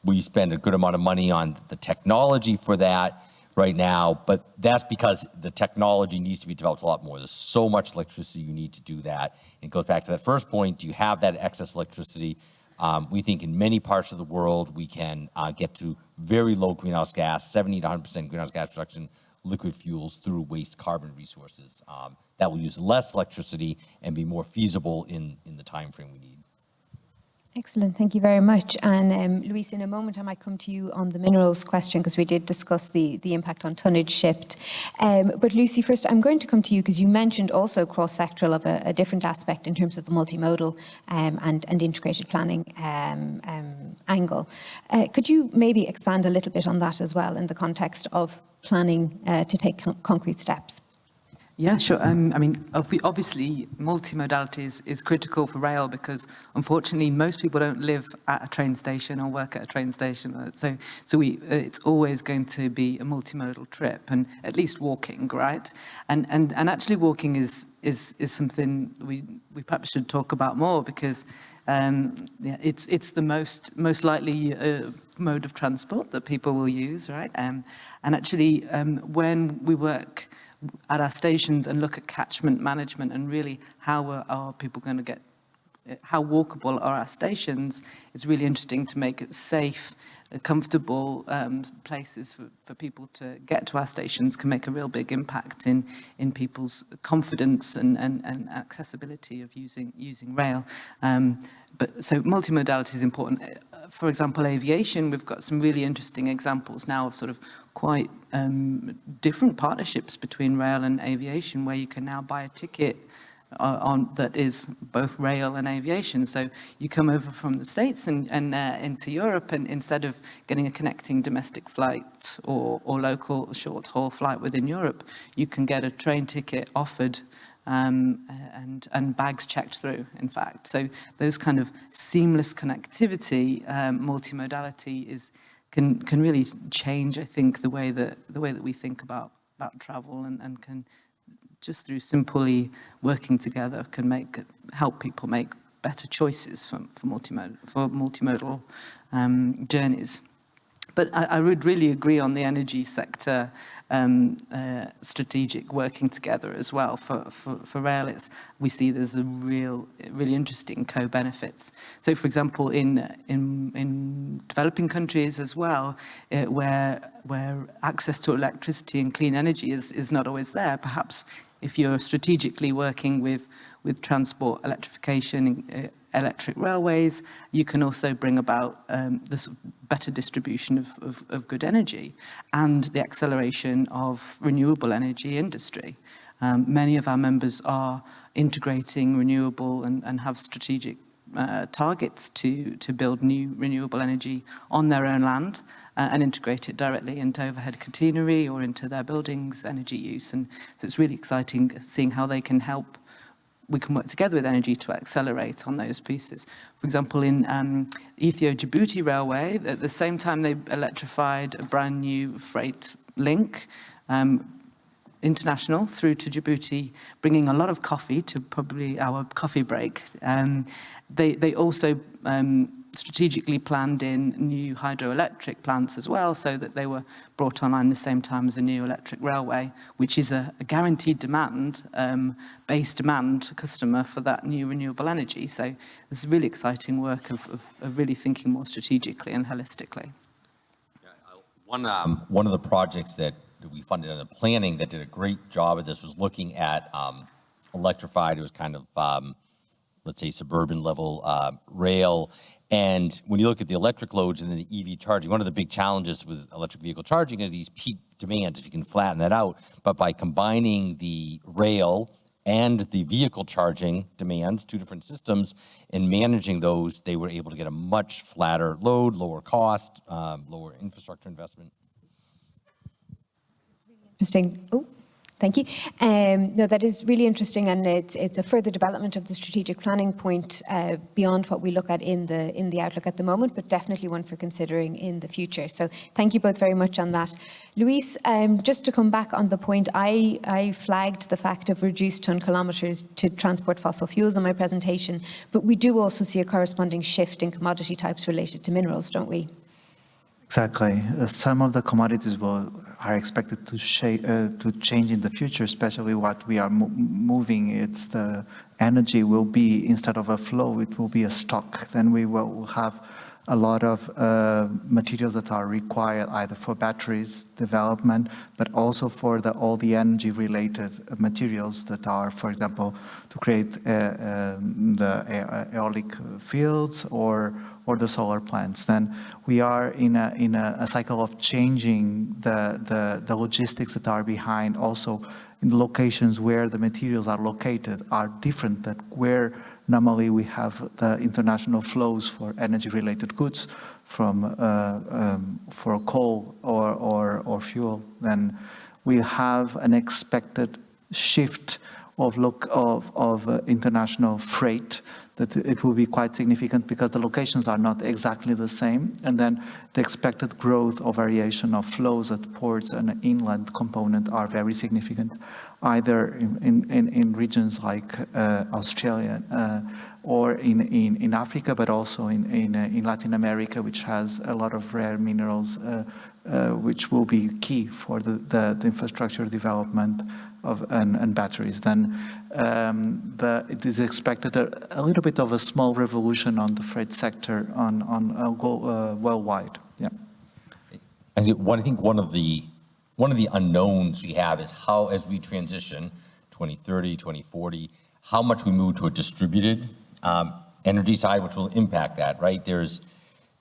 We spend a good amount of money on the technology for that right now, but that's because the technology needs to be developed a lot more. There's so much electricity you need to do that. And it goes back to that first point, do you have that excess electricity? We think in many parts of the world, we can get to very low greenhouse gas, 70 to 100% greenhouse gas reduction, liquid fuels through waste carbon resources. That will use less electricity and be more feasible in the time frame we need. Excellent, thank you very much. And Luis, in a moment I might come to you on the minerals question because we did discuss the impact on tonnage shipped. But Lucy, first I'm going to come to you because you mentioned also cross-sectoral of a different aspect in terms of the multimodal and integrated planning angle. Could you maybe expand a little bit on that as well in the context of planning to take concrete steps? Yeah, sure. I mean, obviously, multimodality is critical for rail because, unfortunately, most people don't live at a train station or work at a train station. So it's always going to be a multimodal trip, and at least walking, right? And actually, walking is something we perhaps should talk about more because it's the most likely mode of transport that people will use, right? And actually, when we work at our stations and look at catchment management and really how are people going to get, how walkable are our stations, it's really interesting to make it safe, comfortable places for people to get to our stations can make a real big impact in people's confidence and accessibility of using rail. But so multimodality is important. For example, aviation, we've got some really interesting examples now of sort of quite different partnerships between rail and aviation, where you can now buy a ticket on that is both rail and aviation. So you come over from the States and into Europe, and instead of getting a connecting domestic flight or local short-haul flight within Europe, you can get a train ticket offered and bags checked through, in fact. So those kind of seamless connectivity, multimodality can really change, I think, the way that we think about travel, and can, just through simply working together, can help people make better choices for multimodal journeys. But I would really agree on the energy sector strategic working together as well. For rail, we see there's a really interesting co-benefits. So, for example, in developing countries as well, where access to electricity and clean energy is not always there, perhaps if you're strategically working with transport electrification, electric railways, you can also bring about this better distribution of good energy and the acceleration of renewable energy industry. Many of our members are integrating renewable and have strategic targets to build new renewable energy on their own land and integrate it directly into overhead catenary or into their buildings' energy use. And so it's really exciting seeing how they can help. We can work together with energy to accelerate on those pieces. For example, in Ethio-Djibouti Railway, at the same time they electrified a brand new freight link, international through to Djibouti, bringing a lot of coffee to probably our coffee break. They also strategically planned in new hydroelectric plants as well, so that they were brought online the same time as a new electric railway, which is a guaranteed demand, base demand customer for that new renewable energy. So there's really exciting work of really thinking more strategically and holistically. One of the projects that we funded in the planning that did a great job of this was looking at electrified. It was kind of let's say suburban level rail. And when you look at the electric loads and then the EV charging, one of the big challenges with electric vehicle charging are these peak demands, if you can flatten that out. But by combining the rail and the vehicle charging demands, two different systems, and managing those, they were able to get a much flatter load, lower cost, lower infrastructure investment. Interesting. Oh, thank you. No, that is really interesting, and it's a further development of the strategic planning point beyond what we look at in the outlook at the moment, but definitely one for considering in the future. So thank you both very much on that. Luis, just to come back on the point, I flagged the fact of reduced tonne kilometres to transport fossil fuels in my presentation, but we do also see a corresponding shift in commodity types related to minerals, don't we? Exactly. Some of the commodities are expected to change in the future, especially what we are moving. It's the energy will be, instead of a flow, it will be a stock. Then we will have a lot of materials that are required either for batteries development, but also for all the energy-related materials that are, for example, to create the aeolic fields or the solar plants. Then we are in a cycle of changing the logistics that are behind. Also, in the locations where the materials are located are different than where normally we have the international flows for energy-related goods from for coal or fuel. Then we have an expected shift of international freight, that it will be quite significant because the locations are not exactly the same, and then the expected growth or variation of flows at ports and inland component are very significant, either in regions like Australia or in Africa, but also in Latin America, which has a lot of rare minerals, which will be key for the infrastructure development and batteries. Then it is expected a little bit of a small revolution on the freight sector worldwide. Yeah. I think one of the unknowns we have is how, as we transition 2030, 2040, how much we move to a distributed energy side, which will impact that, right? There's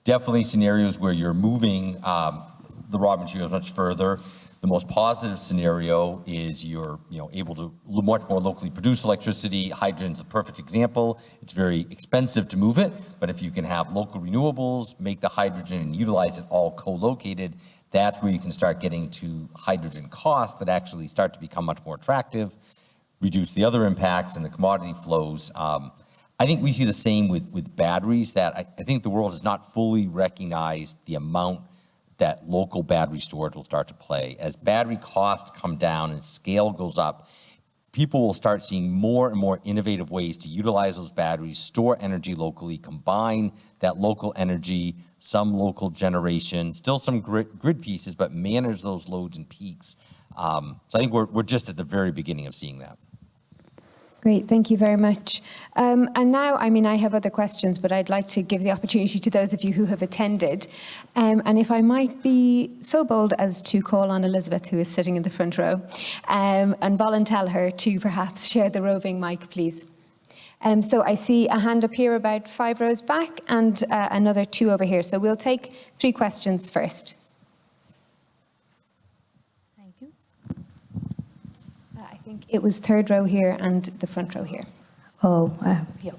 definitely scenarios where you're moving the raw materials much further. The most positive scenario is you're able to much more locally produce electricity. Hydrogen's a perfect example. It's very expensive to move it, but if you can have local renewables, make the hydrogen and utilize it all co-located, that's where you can start getting to hydrogen costs that actually start to become much more attractive, reduce the other impacts and the commodity flows. I think we see the same with batteries, that I think the world has not fully recognized the amount that local battery storage will start to play. As battery costs come down and scale goes up, people will start seeing more and more innovative ways to utilize those batteries, store energy locally, combine that local energy, some local generation, still some grid pieces, but manage those loads and peaks. So I think we're just at the very beginning of seeing that. Great, thank you very much. And now, I have other questions, but I'd like to give the opportunity to those of you who have attended. And if I might be so bold as to call on Elizabeth, who is sitting in the front row, and volunteer her to perhaps share the roving mic, please. So I see a hand up here about 5 rows back and another 2 over here. So we'll take 3 questions first. It was 3rd row here and the front row here. Yeah.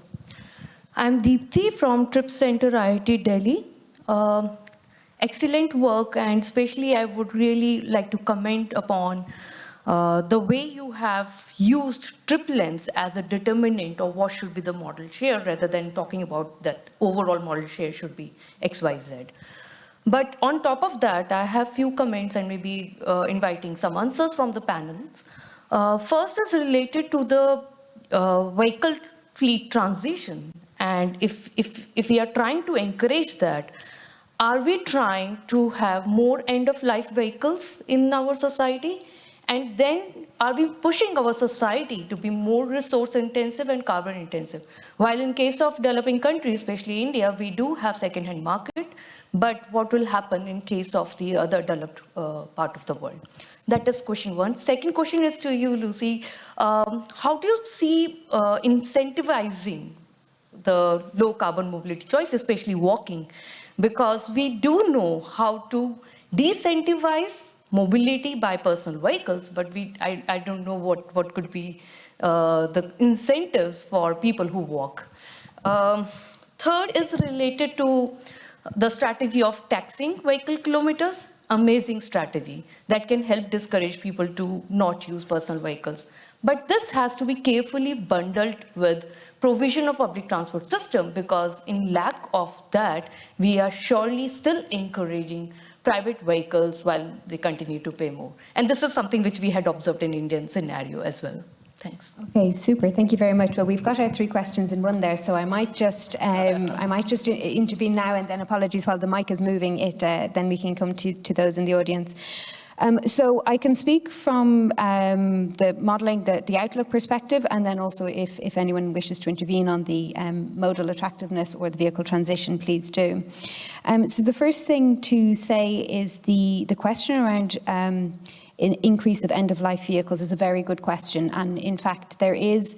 I'm Deepthi from Trip Center IIT Delhi. Excellent work, and especially I would really like to comment upon the way you have used trip lengths as a determinant of what should be the model share, rather than talking about that overall model share should be XYZ. But on top of that, I have few comments and maybe inviting some answers from the panels. First is related to the vehicle fleet transition, and if we are trying to encourage that, are we trying to have more end-of-life vehicles in our society? And then are we pushing our society to be more resource-intensive and carbon-intensive? While in case of developing countries, especially India, we do have second-hand market, but what will happen in case of the other developed part of the world? That is question 1. Second question is to you, Lucy. How do you see incentivizing the low-carbon mobility choice, especially walking? Because we do know how to disincentivize mobility by personal vehicles, but I don't know what could be the incentives for people who walk. Third is related to the strategy of taxing vehicle kilometers. Amazing strategy that can help discourage people to not use personal vehicles. But this has to be carefully bundled with provision of public transport system, because in lack of that, we are surely still encouraging private vehicles while they continue to pay more. And this is something which we had observed in Indian scenario as well. Thanks. Okay, super. Thank you very much. Well, we've got our 3 questions in one there, so I might just intervene now, and then apologies while the mic is moving. Then we can come to those in the audience. So I can speak from the modelling, the outlook perspective, and then also if anyone wishes to intervene on the modal attractiveness or the vehicle transition, please do. So the first thing to say is the question around increase of end-of-life vehicles is a very good question. And in fact, there is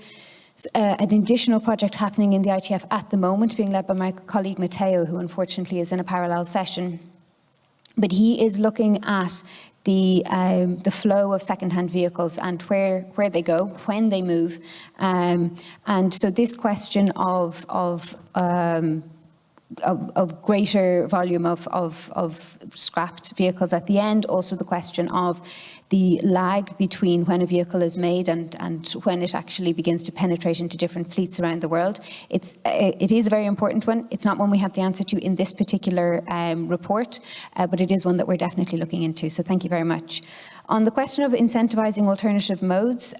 an additional project happening in the ITF at the moment, being led by my colleague Matteo, who unfortunately is in a parallel session. But he is looking at the flow of second-hand vehicles and where they go, when they move. And so this question of greater volume of scrapped vehicles at the end. Also the question of the lag between when a vehicle is made and when it actually begins to penetrate into different fleets around the world. It is a very important one. It's not one we have the answer to in this particular report, but it is one that we're definitely looking into. So thank you very much. On the question of incentivising alternative modes,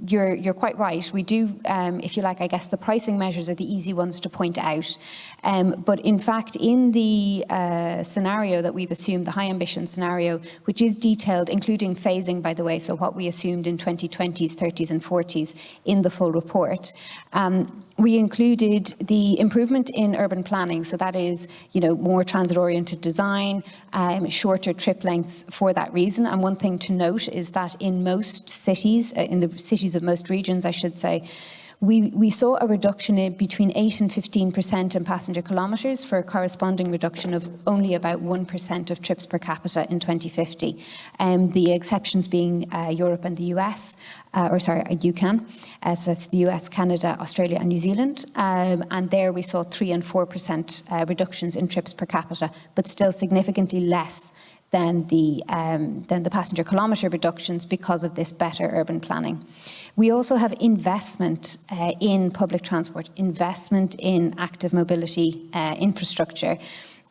you're quite right. We do, if you like, I guess the pricing measures are the easy ones to point out. But in fact, in the scenario that we've assumed, the high ambition scenario, which is detailed, including phasing, by the way, so what we assumed in 2020s, 30s and 40s in the full report, we included the improvement in urban planning. So that is, more transit-oriented design, shorter trip lengths for that reason. And one thing to note is that in most cities, in the cities of most regions, I should say, we saw a reduction in between 8 and 15% in passenger kilometres for a corresponding reduction of only about 1% of trips per capita in 2050. The exceptions being Europe and the US, UCAN, so that's the US, Canada, Australia and New Zealand. And there we saw 3 and 4% reductions in trips per capita, but still significantly less than the passenger kilometre reductions because of this better urban planning. We also have investment in public transport, investment in active mobility infrastructure,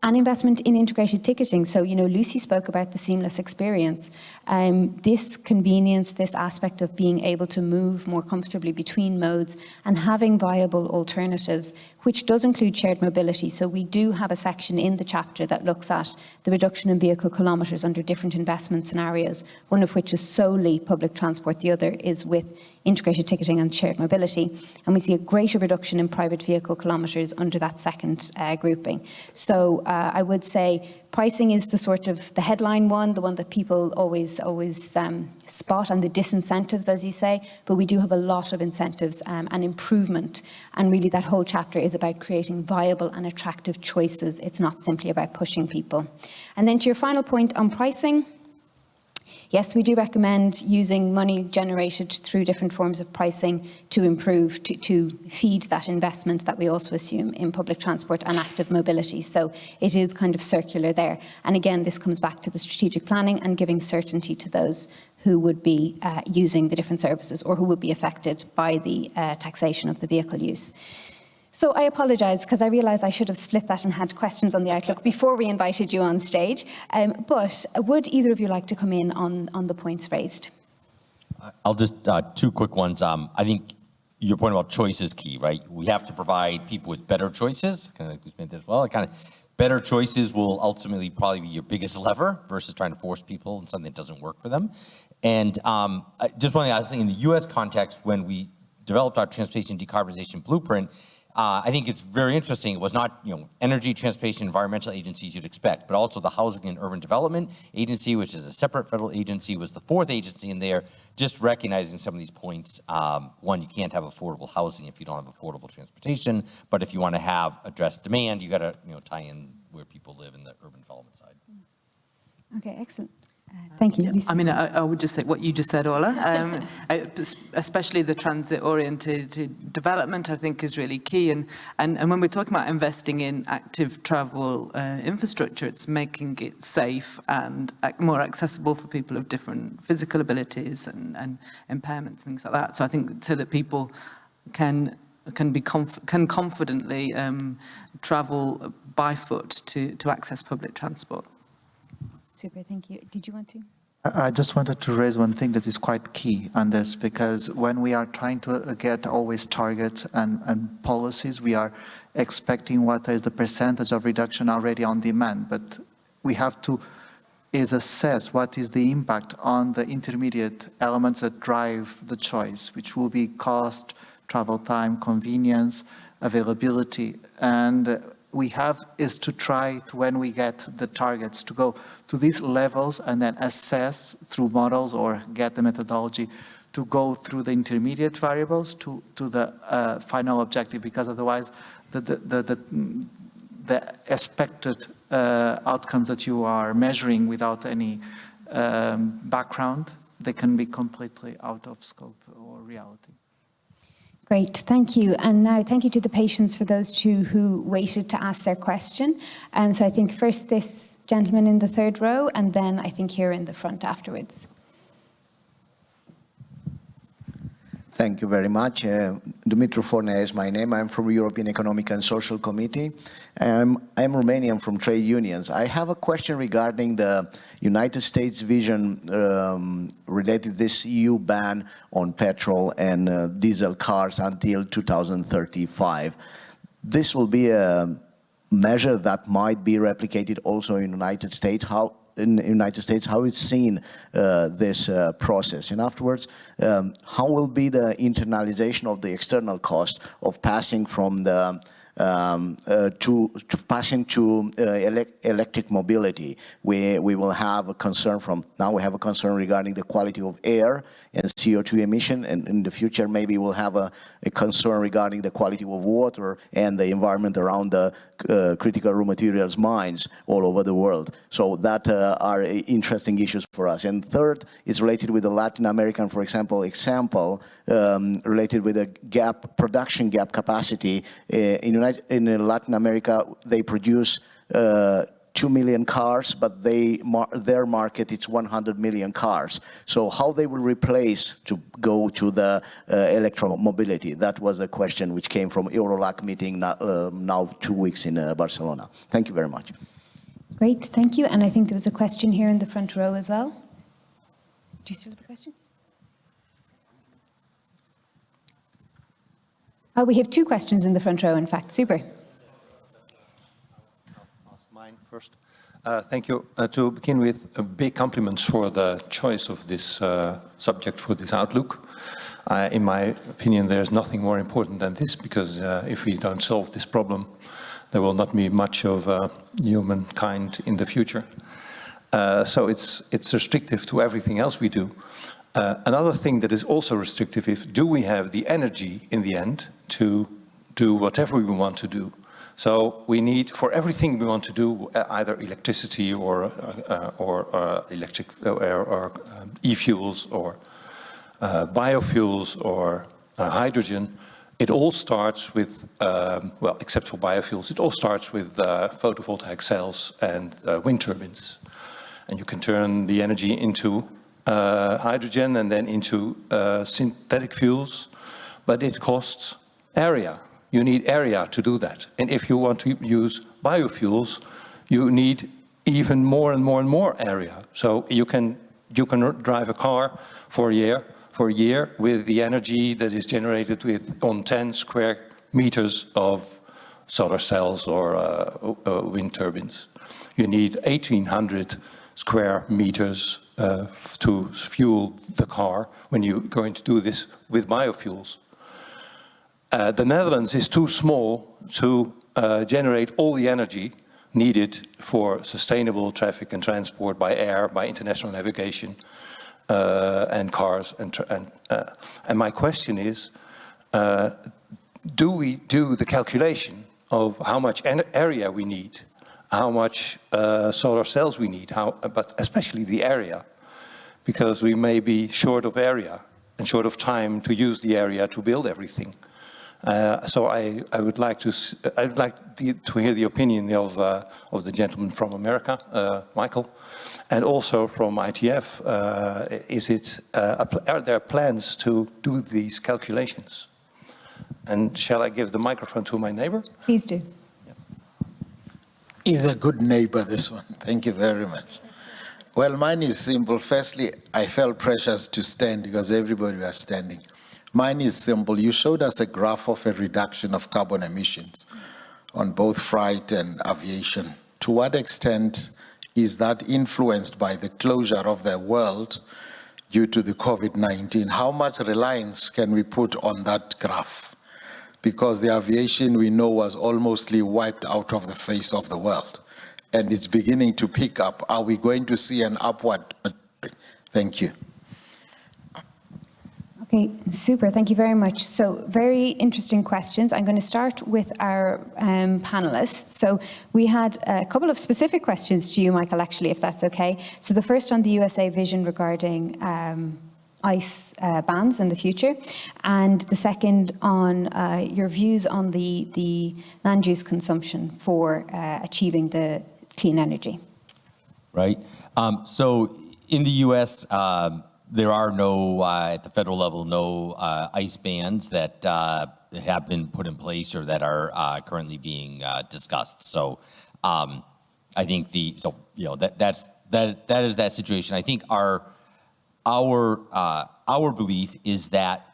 and investment in integrated ticketing. So, Lucy spoke about the seamless experience. This convenience, this aspect of being able to move more comfortably between modes and having viable alternatives, which does include shared mobility. So we do have a section in the chapter that looks at the reduction in vehicle kilometres under different investment scenarios, one of which is solely public transport, the other is with integrated ticketing and shared mobility. And we see a greater reduction in private vehicle kilometres under that second grouping. So I would say pricing is the sort of the headline one, the one that people always spot, and the disincentives, as you say, but we do have a lot of incentives and improvement. And really that whole chapter is about creating viable and attractive choices. It's not simply about pushing people. And then to your final point on pricing, yes, we do recommend using money generated through different forms of pricing to improve, to feed that investment that we also assume in public transport and active mobility. So it is kind of circular there. And again, this comes back to the strategic planning and giving certainty to those who would be using the different services or who would be affected by the taxation of the vehicle use. So I apologise, because I realise I should have split that and had questions on the Outlook before we invited you on stage. But would either of you like to come in on the points raised? I'll just, two quick ones. I think your point about choice is key, right? We have to provide people with better choices. Kind of explained that as well. Better choices will ultimately probably be your biggest lever versus trying to force people in something that doesn't work for them. And just one thing I was thinking, in the US context, when we developed our transportation decarbonization blueprint, I think it's very interesting. It was not, energy, transportation, environmental agencies you'd expect, but also the Housing and Urban Development Agency, which is a separate federal agency, was the fourth agency in there, just recognizing some of these points. One, you can't have affordable housing if you don't have affordable transportation, but if you want to have addressed demand, you got to, tie in where people live in the urban development side. Okay, excellent. Thank you. I mean, I would just say what you just said, Ola, especially the transit-oriented development, I think, is really key. And when we're talking about investing in active travel infrastructure, it's making it safe and more accessible for people of different physical abilities and impairments, things like that. So I think so that people can confidently travel by foot to access public transport. Super, thank you. Did you want to? I just wanted to raise one thing that is quite key on this, because when we are trying to get always targets and policies, we are expecting what is the percentage of reduction already on demand, but we have to assess what is the impact on the intermediate elements that drive the choice, which will be cost, travel time, convenience, availability, and we have is to try to, when we get the targets, to go to these levels and then assess through models or get the methodology to go through the intermediate variables to the final objective, because otherwise the expected outcomes that you are measuring without any background, they can be completely out of scope or reality. Great, thank you. And now thank you to the patients for those two who waited to ask their question. So I think first this gentleman in the third row, and then I think here in the front afterwards. Thank you very much. Dumitru Fornea is my name. I'm from European Economic and Social Committee. I'm Romanian from trade unions. I have a question regarding the United States vision related to this EU ban on petrol and diesel cars until 2035. This will be a measure that might be replicated also in the United States. How is seen this process? And afterwards, how will be the internalization of the external cost of passing from the electric mobility? We will have a concern we have a concern regarding the quality of air and CO2 emission, and in the future maybe we'll have a concern regarding the quality of water and the environment around the critical raw materials mines all over the world. So that are interesting issues for us. And third is related with the Latin American, for example, related with the production gap capacity. In Latin America, they produce 2 million cars, but their market is 100 million cars. So how they will replace to go to the electromobility? That was a question which came from Eurolac meeting now 2 weeks in Barcelona. Thank you very much. Great, thank you. And I think there was a question here in the front row as well. Do you still have a question? Oh, we have two questions in the front row, in fact. Super. Mine first. Thank you. To begin with, big compliments for the choice of this subject for this outlook. In my opinion, there's nothing more important than this, because if we don't solve this problem, there will not be much of humankind in the future. So it's restrictive to everything else we do. Another thing that is also restrictive is, do we have the energy in the end to do whatever we want to do? So we need, for everything we want to do, either electricity or e-fuels or biofuels or hydrogen, it all starts with, well, except for biofuels, it all starts with photovoltaic cells and wind turbines. And you can turn the energy into hydrogen and then into synthetic fuels, but it costs area. You need area to do that. And if you want to use biofuels, you need even more and more and more area. So you can drive a car for a year with the energy that is generated on 10 square meters of solar cells or wind turbines. You need 1,800 square meters to fuel the car when you're going to do this with biofuels. The Netherlands is too small to generate all the energy needed for sustainable traffic and transport by air, by international navigation, and cars. And my question is, do we do the calculation of how much area we need, how much solar cells we need, but especially the area, because we may be short of area and short of time to use the area to build everything. So I'd like to hear the opinion of the gentleman from America, Michael, and also from ITF. Are there plans to do these calculations? And shall I give the microphone to my neighbor? Please do. He's a good neighbor, this one. Thank you very much. Well, mine is simple. Firstly, I felt pressures to stand because everybody was standing. Mine is simple. You showed us a graph of a reduction of carbon emissions on both freight and aviation. To what extent is that influenced by the closure of the world due to the COVID-19? How much reliance can we put on that graph? Because the aviation we know was almost wiped out of the face of the world, and it's beginning to pick up. Are we going to see an upward? Thank you. Okay, super, thank you very much. So very interesting questions. I'm going to start with our panelists. So we had a couple of specific questions to you, Michael, actually, if that's okay. So the first on the USA vision regarding ice bans in the future, and the second on your views on the land use consumption for achieving the clean energy. Right. So in the U.S., there are no, at the federal level, no ice bans that have been put in place or that are currently being discussed. So I think that is that situation. I think our belief is that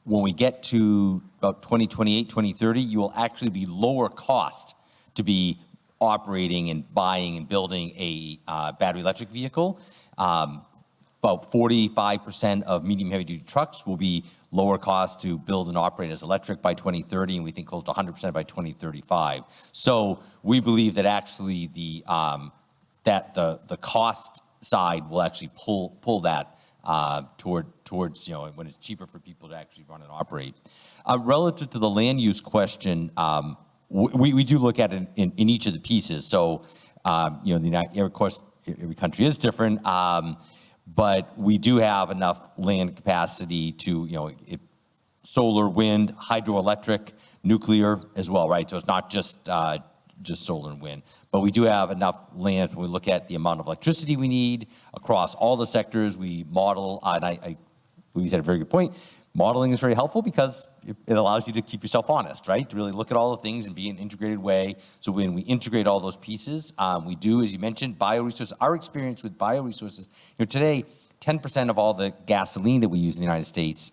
when we get to about 2028, 2030, you will actually be lower cost to be operating and buying and building a battery electric vehicle. About 45% of medium heavy duty trucks will be lower cost to build and operate as electric by 2030, and we think close to 100% by 2035. So we believe that actually the cost side will actually pull that towards when it's cheaper for people to actually run and operate. Relative to the land use question, we do look at it in each of the pieces. So of course every country is different. But we do have enough land capacity to, solar, wind, hydroelectric, nuclear as well, right? So it's not just solar and wind, but we do have enough land when we look at the amount of electricity we need across all the sectors. We model, and Louise had a very good point. Modeling is very helpful because it allows you to keep yourself honest, right? To really look at all the things and be in an integrated way. So when we integrate all those pieces, we do, as you mentioned, bioresources. Our experience with bioresources, today, 10% of all the gasoline that we use in the United States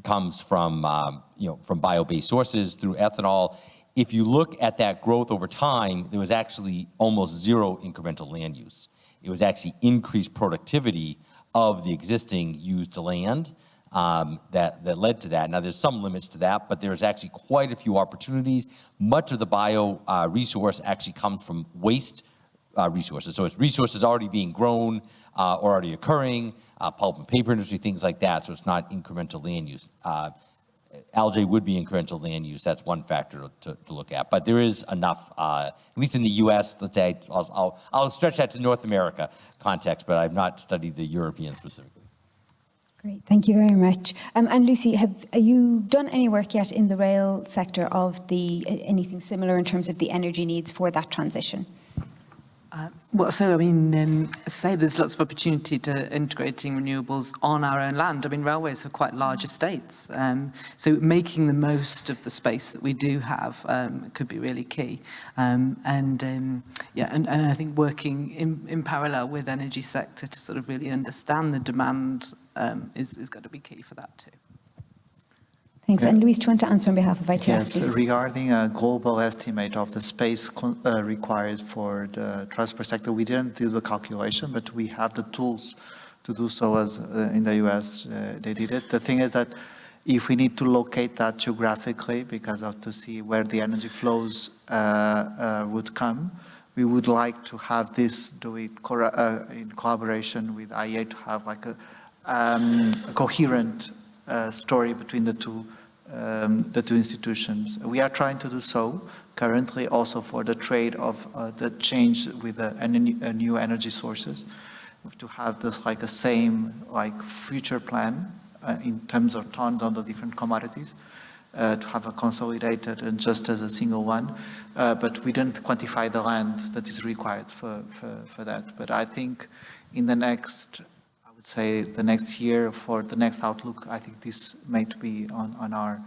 comes from bio-based sources through ethanol. If you look at that growth over time, there was actually almost zero incremental land use. It was actually increased productivity of the existing used land. That led to that. Now, there's some limits to that, but there's actually quite a few opportunities. Much of the bio resource actually comes from waste resources. So it's resources already being grown or already occurring, pulp and paper industry, things like that. So it's not incremental land use. Algae would be incremental land use. That's one factor to look at. But there is enough, at least in the U.S., let's say, I'll stretch that to North America context, but I've not studied the European specifically. Great, thank you very much. And Lucy, have you done any work yet in the rail sector of anything similar in terms of the energy needs for that transition? Say there's lots of opportunity to integrating renewables on our own land. Railways have quite large estates, so making the most of the space that we do have could be really key. And I think working in parallel with energy sector to sort of really understand the demand is going to be key for that too. Thanks. And Louise, do you want to answer on behalf of ITF, Yes, please? regarding a global estimate of the space required for the transport sector, we didn't do the calculation, but we have the tools to do so, as in the US they did it. The thing is that if we need to locate that geographically to see where the energy flows would come, we would like to have this in collaboration with IEA to have like a coherent story between the two institutions. We are trying to do so currently also for the trade of the change with new energy sources, to have this like a same future plan in terms of tons on the different commodities, to have a consolidated and just as a single one. But we didn't quantify the land that is required for that. But I think in the next year, for the next outlook, I think this might be on our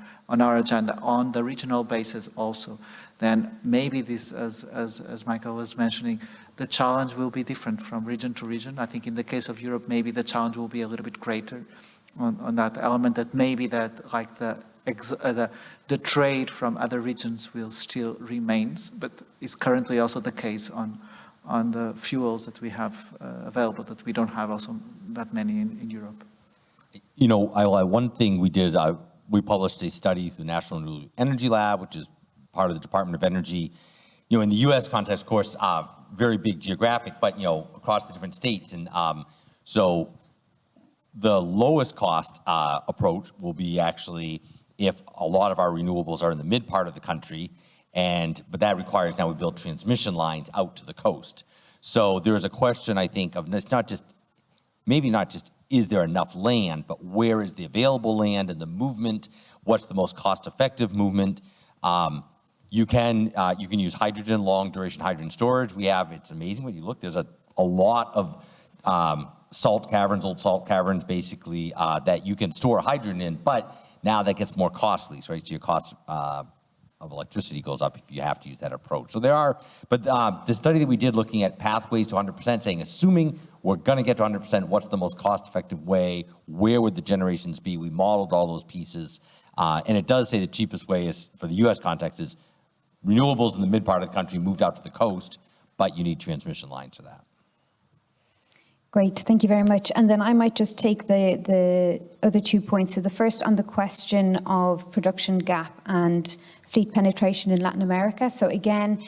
agenda on the regional basis also. Then maybe this, as Michael was mentioning, the challenge will be different from region to region. I think in the case of Europe, maybe the challenge will be a little bit greater on that element, that maybe that the trade from other regions will still remains, but is currently also the case on the fuels that we have available, that we don't have also that many in Europe. One thing we did is we published a study through the National Renewable Energy Lab, which is part of the Department of Energy. In the U.S. context, of course, very big geographic, but across the different states, and so the lowest cost approach will be actually if a lot of our renewables are in the mid part of the country. But that requires now we build transmission lines out to the coast. So there is a question, I think, of maybe not just is there enough land, but where is the available land and the movement? What's the most cost-effective movement? You can use hydrogen, long-duration hydrogen storage. It's amazing when you look, there's a lot of salt caverns, old salt caverns, basically, that you can store hydrogen in, but now that gets more costly, right? So your cost of electricity goes up if you have to use that approach. So there are, but the study that we did looking at pathways to 100%, saying, assuming we're gonna get to 100%, what's the most cost-effective way? Where would the generations be? We modeled all those pieces. And it does say the cheapest way is, for the US context, is renewables in the mid part of the country moved out to the coast, but you need transmission lines for that. Great, thank you very much. And then I might just take the other 2 points. So the first on the question of production gap and fleet penetration in Latin America. So again,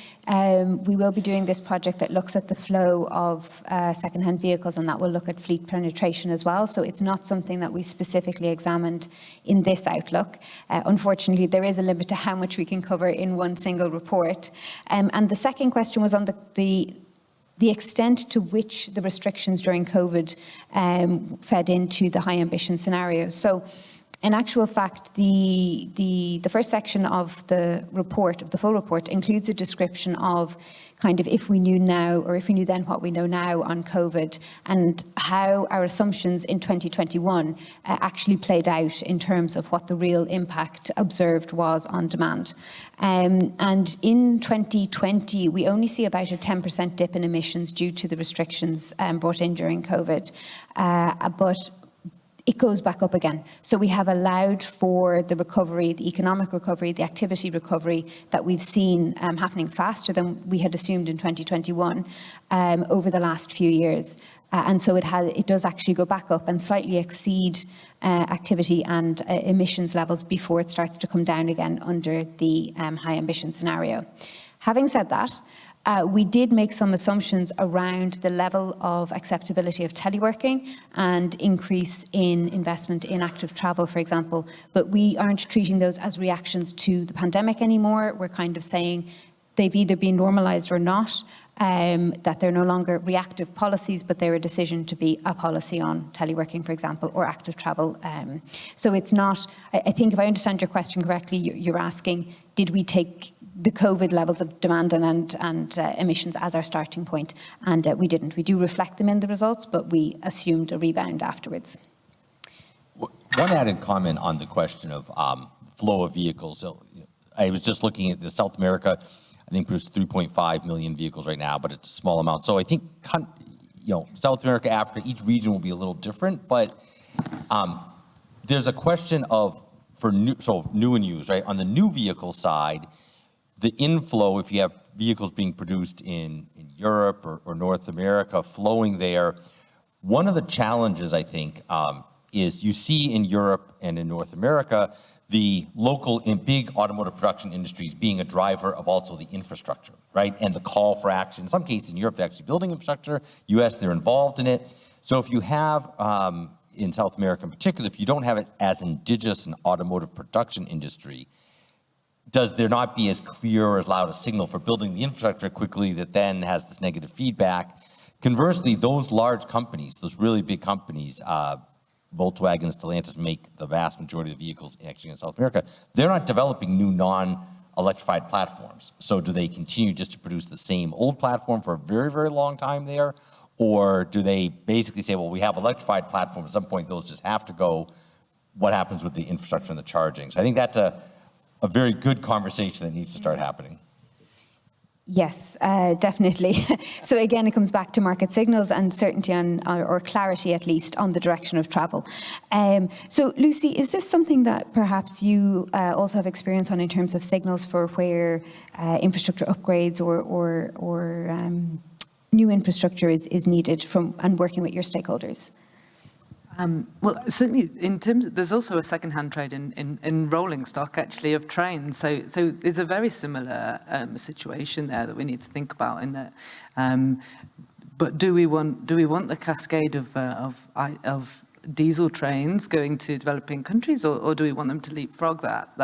we will be doing this project that looks at the flow of second-hand vehicles, and that will look at fleet penetration as well. So it's not something that we specifically examined in this outlook. Unfortunately, there is a limit to how much we can cover in one single report. And the second question was on the extent to which the restrictions during COVID fed into the high ambition scenarios. So in actual fact, the first section of the report, of the full report, includes a description of kind of if we knew now or if we knew then what we know now on COVID, and how our assumptions in 2021 actually played out in terms of what the real impact observed was on demand. And in 2020, we only see about a 10% dip in emissions due to the restrictions brought in during COVID. But it goes back up again. So we have allowed for the recovery, the economic recovery, the activity recovery that we've seen happening faster than we had assumed in 2021 over the last few years. And so it does actually go back up and slightly exceed activity and emissions levels before it starts to come down again under the high ambition scenario. Having said that, we did make some assumptions around the level of acceptability of teleworking and increase in investment in active travel, for example, but we aren't treating those as reactions to the pandemic anymore. We're kind of saying they've either been normalized or not, that they're no longer reactive policies, but they're a decision to be a policy on teleworking, for example, or active travel. So it's not, I think if I understand your question correctly, you're asking, did we take the COVID levels of demand and emissions as our starting point? And we didn't. We do reflect them in the results, but we assumed a rebound afterwards. One added comment on the question of flow of vehicles. So I was just looking at the South America, I think produces 3.5 million vehicles right now, but it's a small amount. So I think, South America, Africa, each region will be a little different, but there's a question of, new and used, right? On the new vehicle side, the inflow, if you have vehicles being produced in Europe or North America flowing there, one of the challenges, I think, is you see in Europe and in North America, the local and big automotive production industries being a driver of also the infrastructure, right? And the call for action. In some cases in Europe, they're actually building infrastructure. US, they're involved in it. So if you have, in South America in particular, if you don't have it as indigenous an automotive production industry, does there not be as clear or as loud a signal for building the infrastructure quickly that then has this negative feedback? Conversely, those large companies, those really big companies, Volkswagen, Stellantis make the vast majority of the vehicles actually in South America. They're not developing new non-electrified platforms. So do they continue just to produce the same old platform for a very, very long time there? Or do they basically say, well, we have electrified platforms, at some point those just have to go. What happens with the infrastructure and the charging? So I think that's a very good conversation that needs to start happening. Yes, definitely. So again, it comes back to market signals and certainty on, or clarity at least, on the direction of travel. So Lucy, is this something that perhaps you also have experience on in terms of signals for where infrastructure upgrades or new infrastructure is needed from and working with your stakeholders? Well, certainly in terms of, there's also a second-hand trade in rolling stock actually of trains. So there's a very similar situation there that we need to think about in that. But do we want the cascade of diesel trains going to developing countries, or do we want them to leapfrog that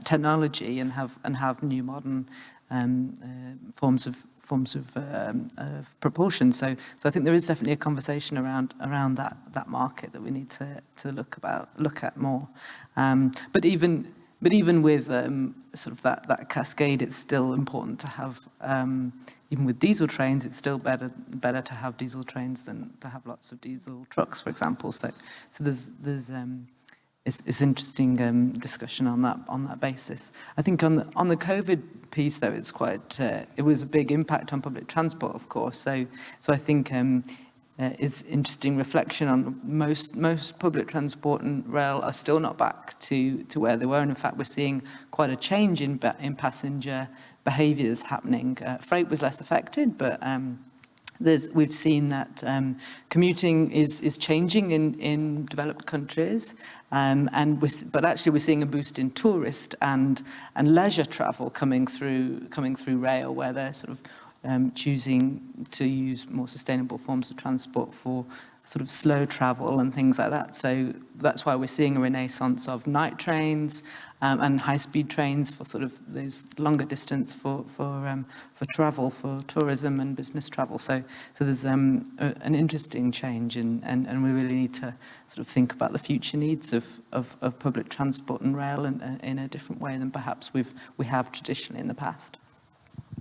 technology and have new modern forms of propulsion. So I think there is definitely a conversation around that market that we need to look at more. But even with sort of that cascade, it's still important to have, even with diesel trains, it's still better to have diesel trains than to have lots of diesel trucks, for example. So there's it's interesting discussion on that basis. I think on the COVID piece, though, it's quite it was a big impact on public transport, of course. So I think it's interesting reflection on most public transport and rail are still not back to where they were. And in fact, we're seeing quite a change in passenger behaviours happening. Freight was less affected, but we've seen that commuting is changing in developed countries, but actually we're seeing a boost in tourist and leisure travel coming through rail, where they're sort of choosing to use more sustainable forms of transport for sort of slow travel and things like that. So that's why we're seeing a renaissance of night trains and high-speed trains for sort of those longer distance for travel, for tourism and business travel. So there's an interesting change, and we really need to sort of think about the future needs of public transport and rail in a different way than perhaps we have traditionally in the past.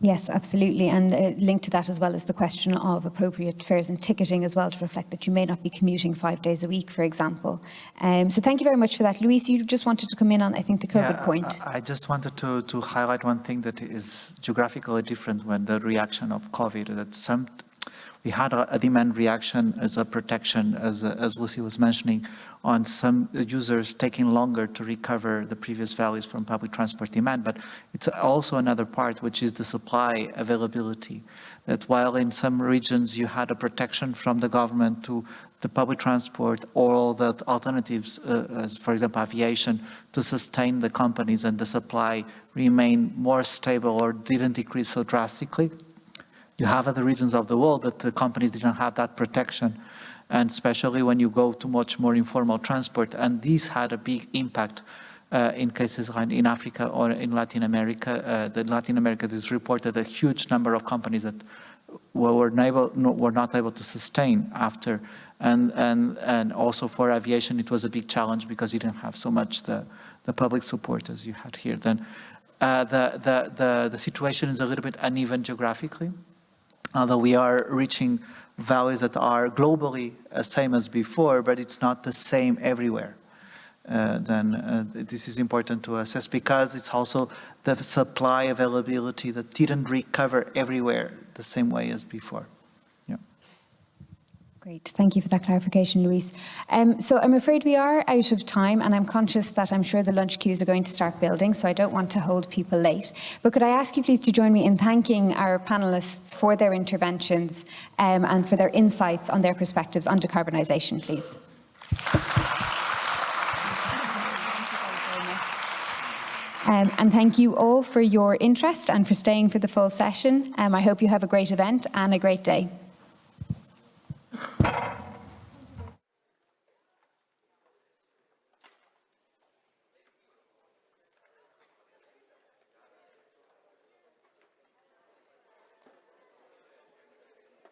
Yes, absolutely. And linked to that as well is the question of appropriate fares and ticketing as well, to reflect that you may not be commuting 5 days a week, for example. So thank you very much for that. Luis, you just wanted to come in on, I think, the COVID point. I just wanted to highlight one thing that is geographically different when the reaction of COVID. That we had a demand reaction as a protection, as Lucy was mentioning, on some users taking longer to recover the previous values from public transport demand. But it's also another part, which is the supply availability. That while in some regions you had a protection from the government to the public transport or all the alternatives, as for example aviation, to sustain the companies, and the supply remained more stable or didn't decrease so drastically, you have other regions of the world that the companies didn't have that protection, and especially when you go to much more informal transport. And this had a big impact in cases like in Africa or in Latin America. In Latin America, it is reported a huge number of companies that were not able to sustain after. And also for aviation, it was a big challenge because you didn't have so much the public support as you had here. Then the situation is a little bit uneven geographically, although we are reaching values that are globally same as before, but it's not the same everywhere. This is important to assess, because it's also the supply availability that didn't recover everywhere the same way as before. Great, thank you for that clarification, Luis. So I'm afraid we are out of time, and I'm conscious that I'm sure the lunch queues are going to start building, so I don't want to hold people late. But could I ask you please to join me in thanking our panellists for their interventions and for their insights on their perspectives on decarbonisation, please. And thank you all for your interest and for staying for the full session. I hope you have a great event and a great day.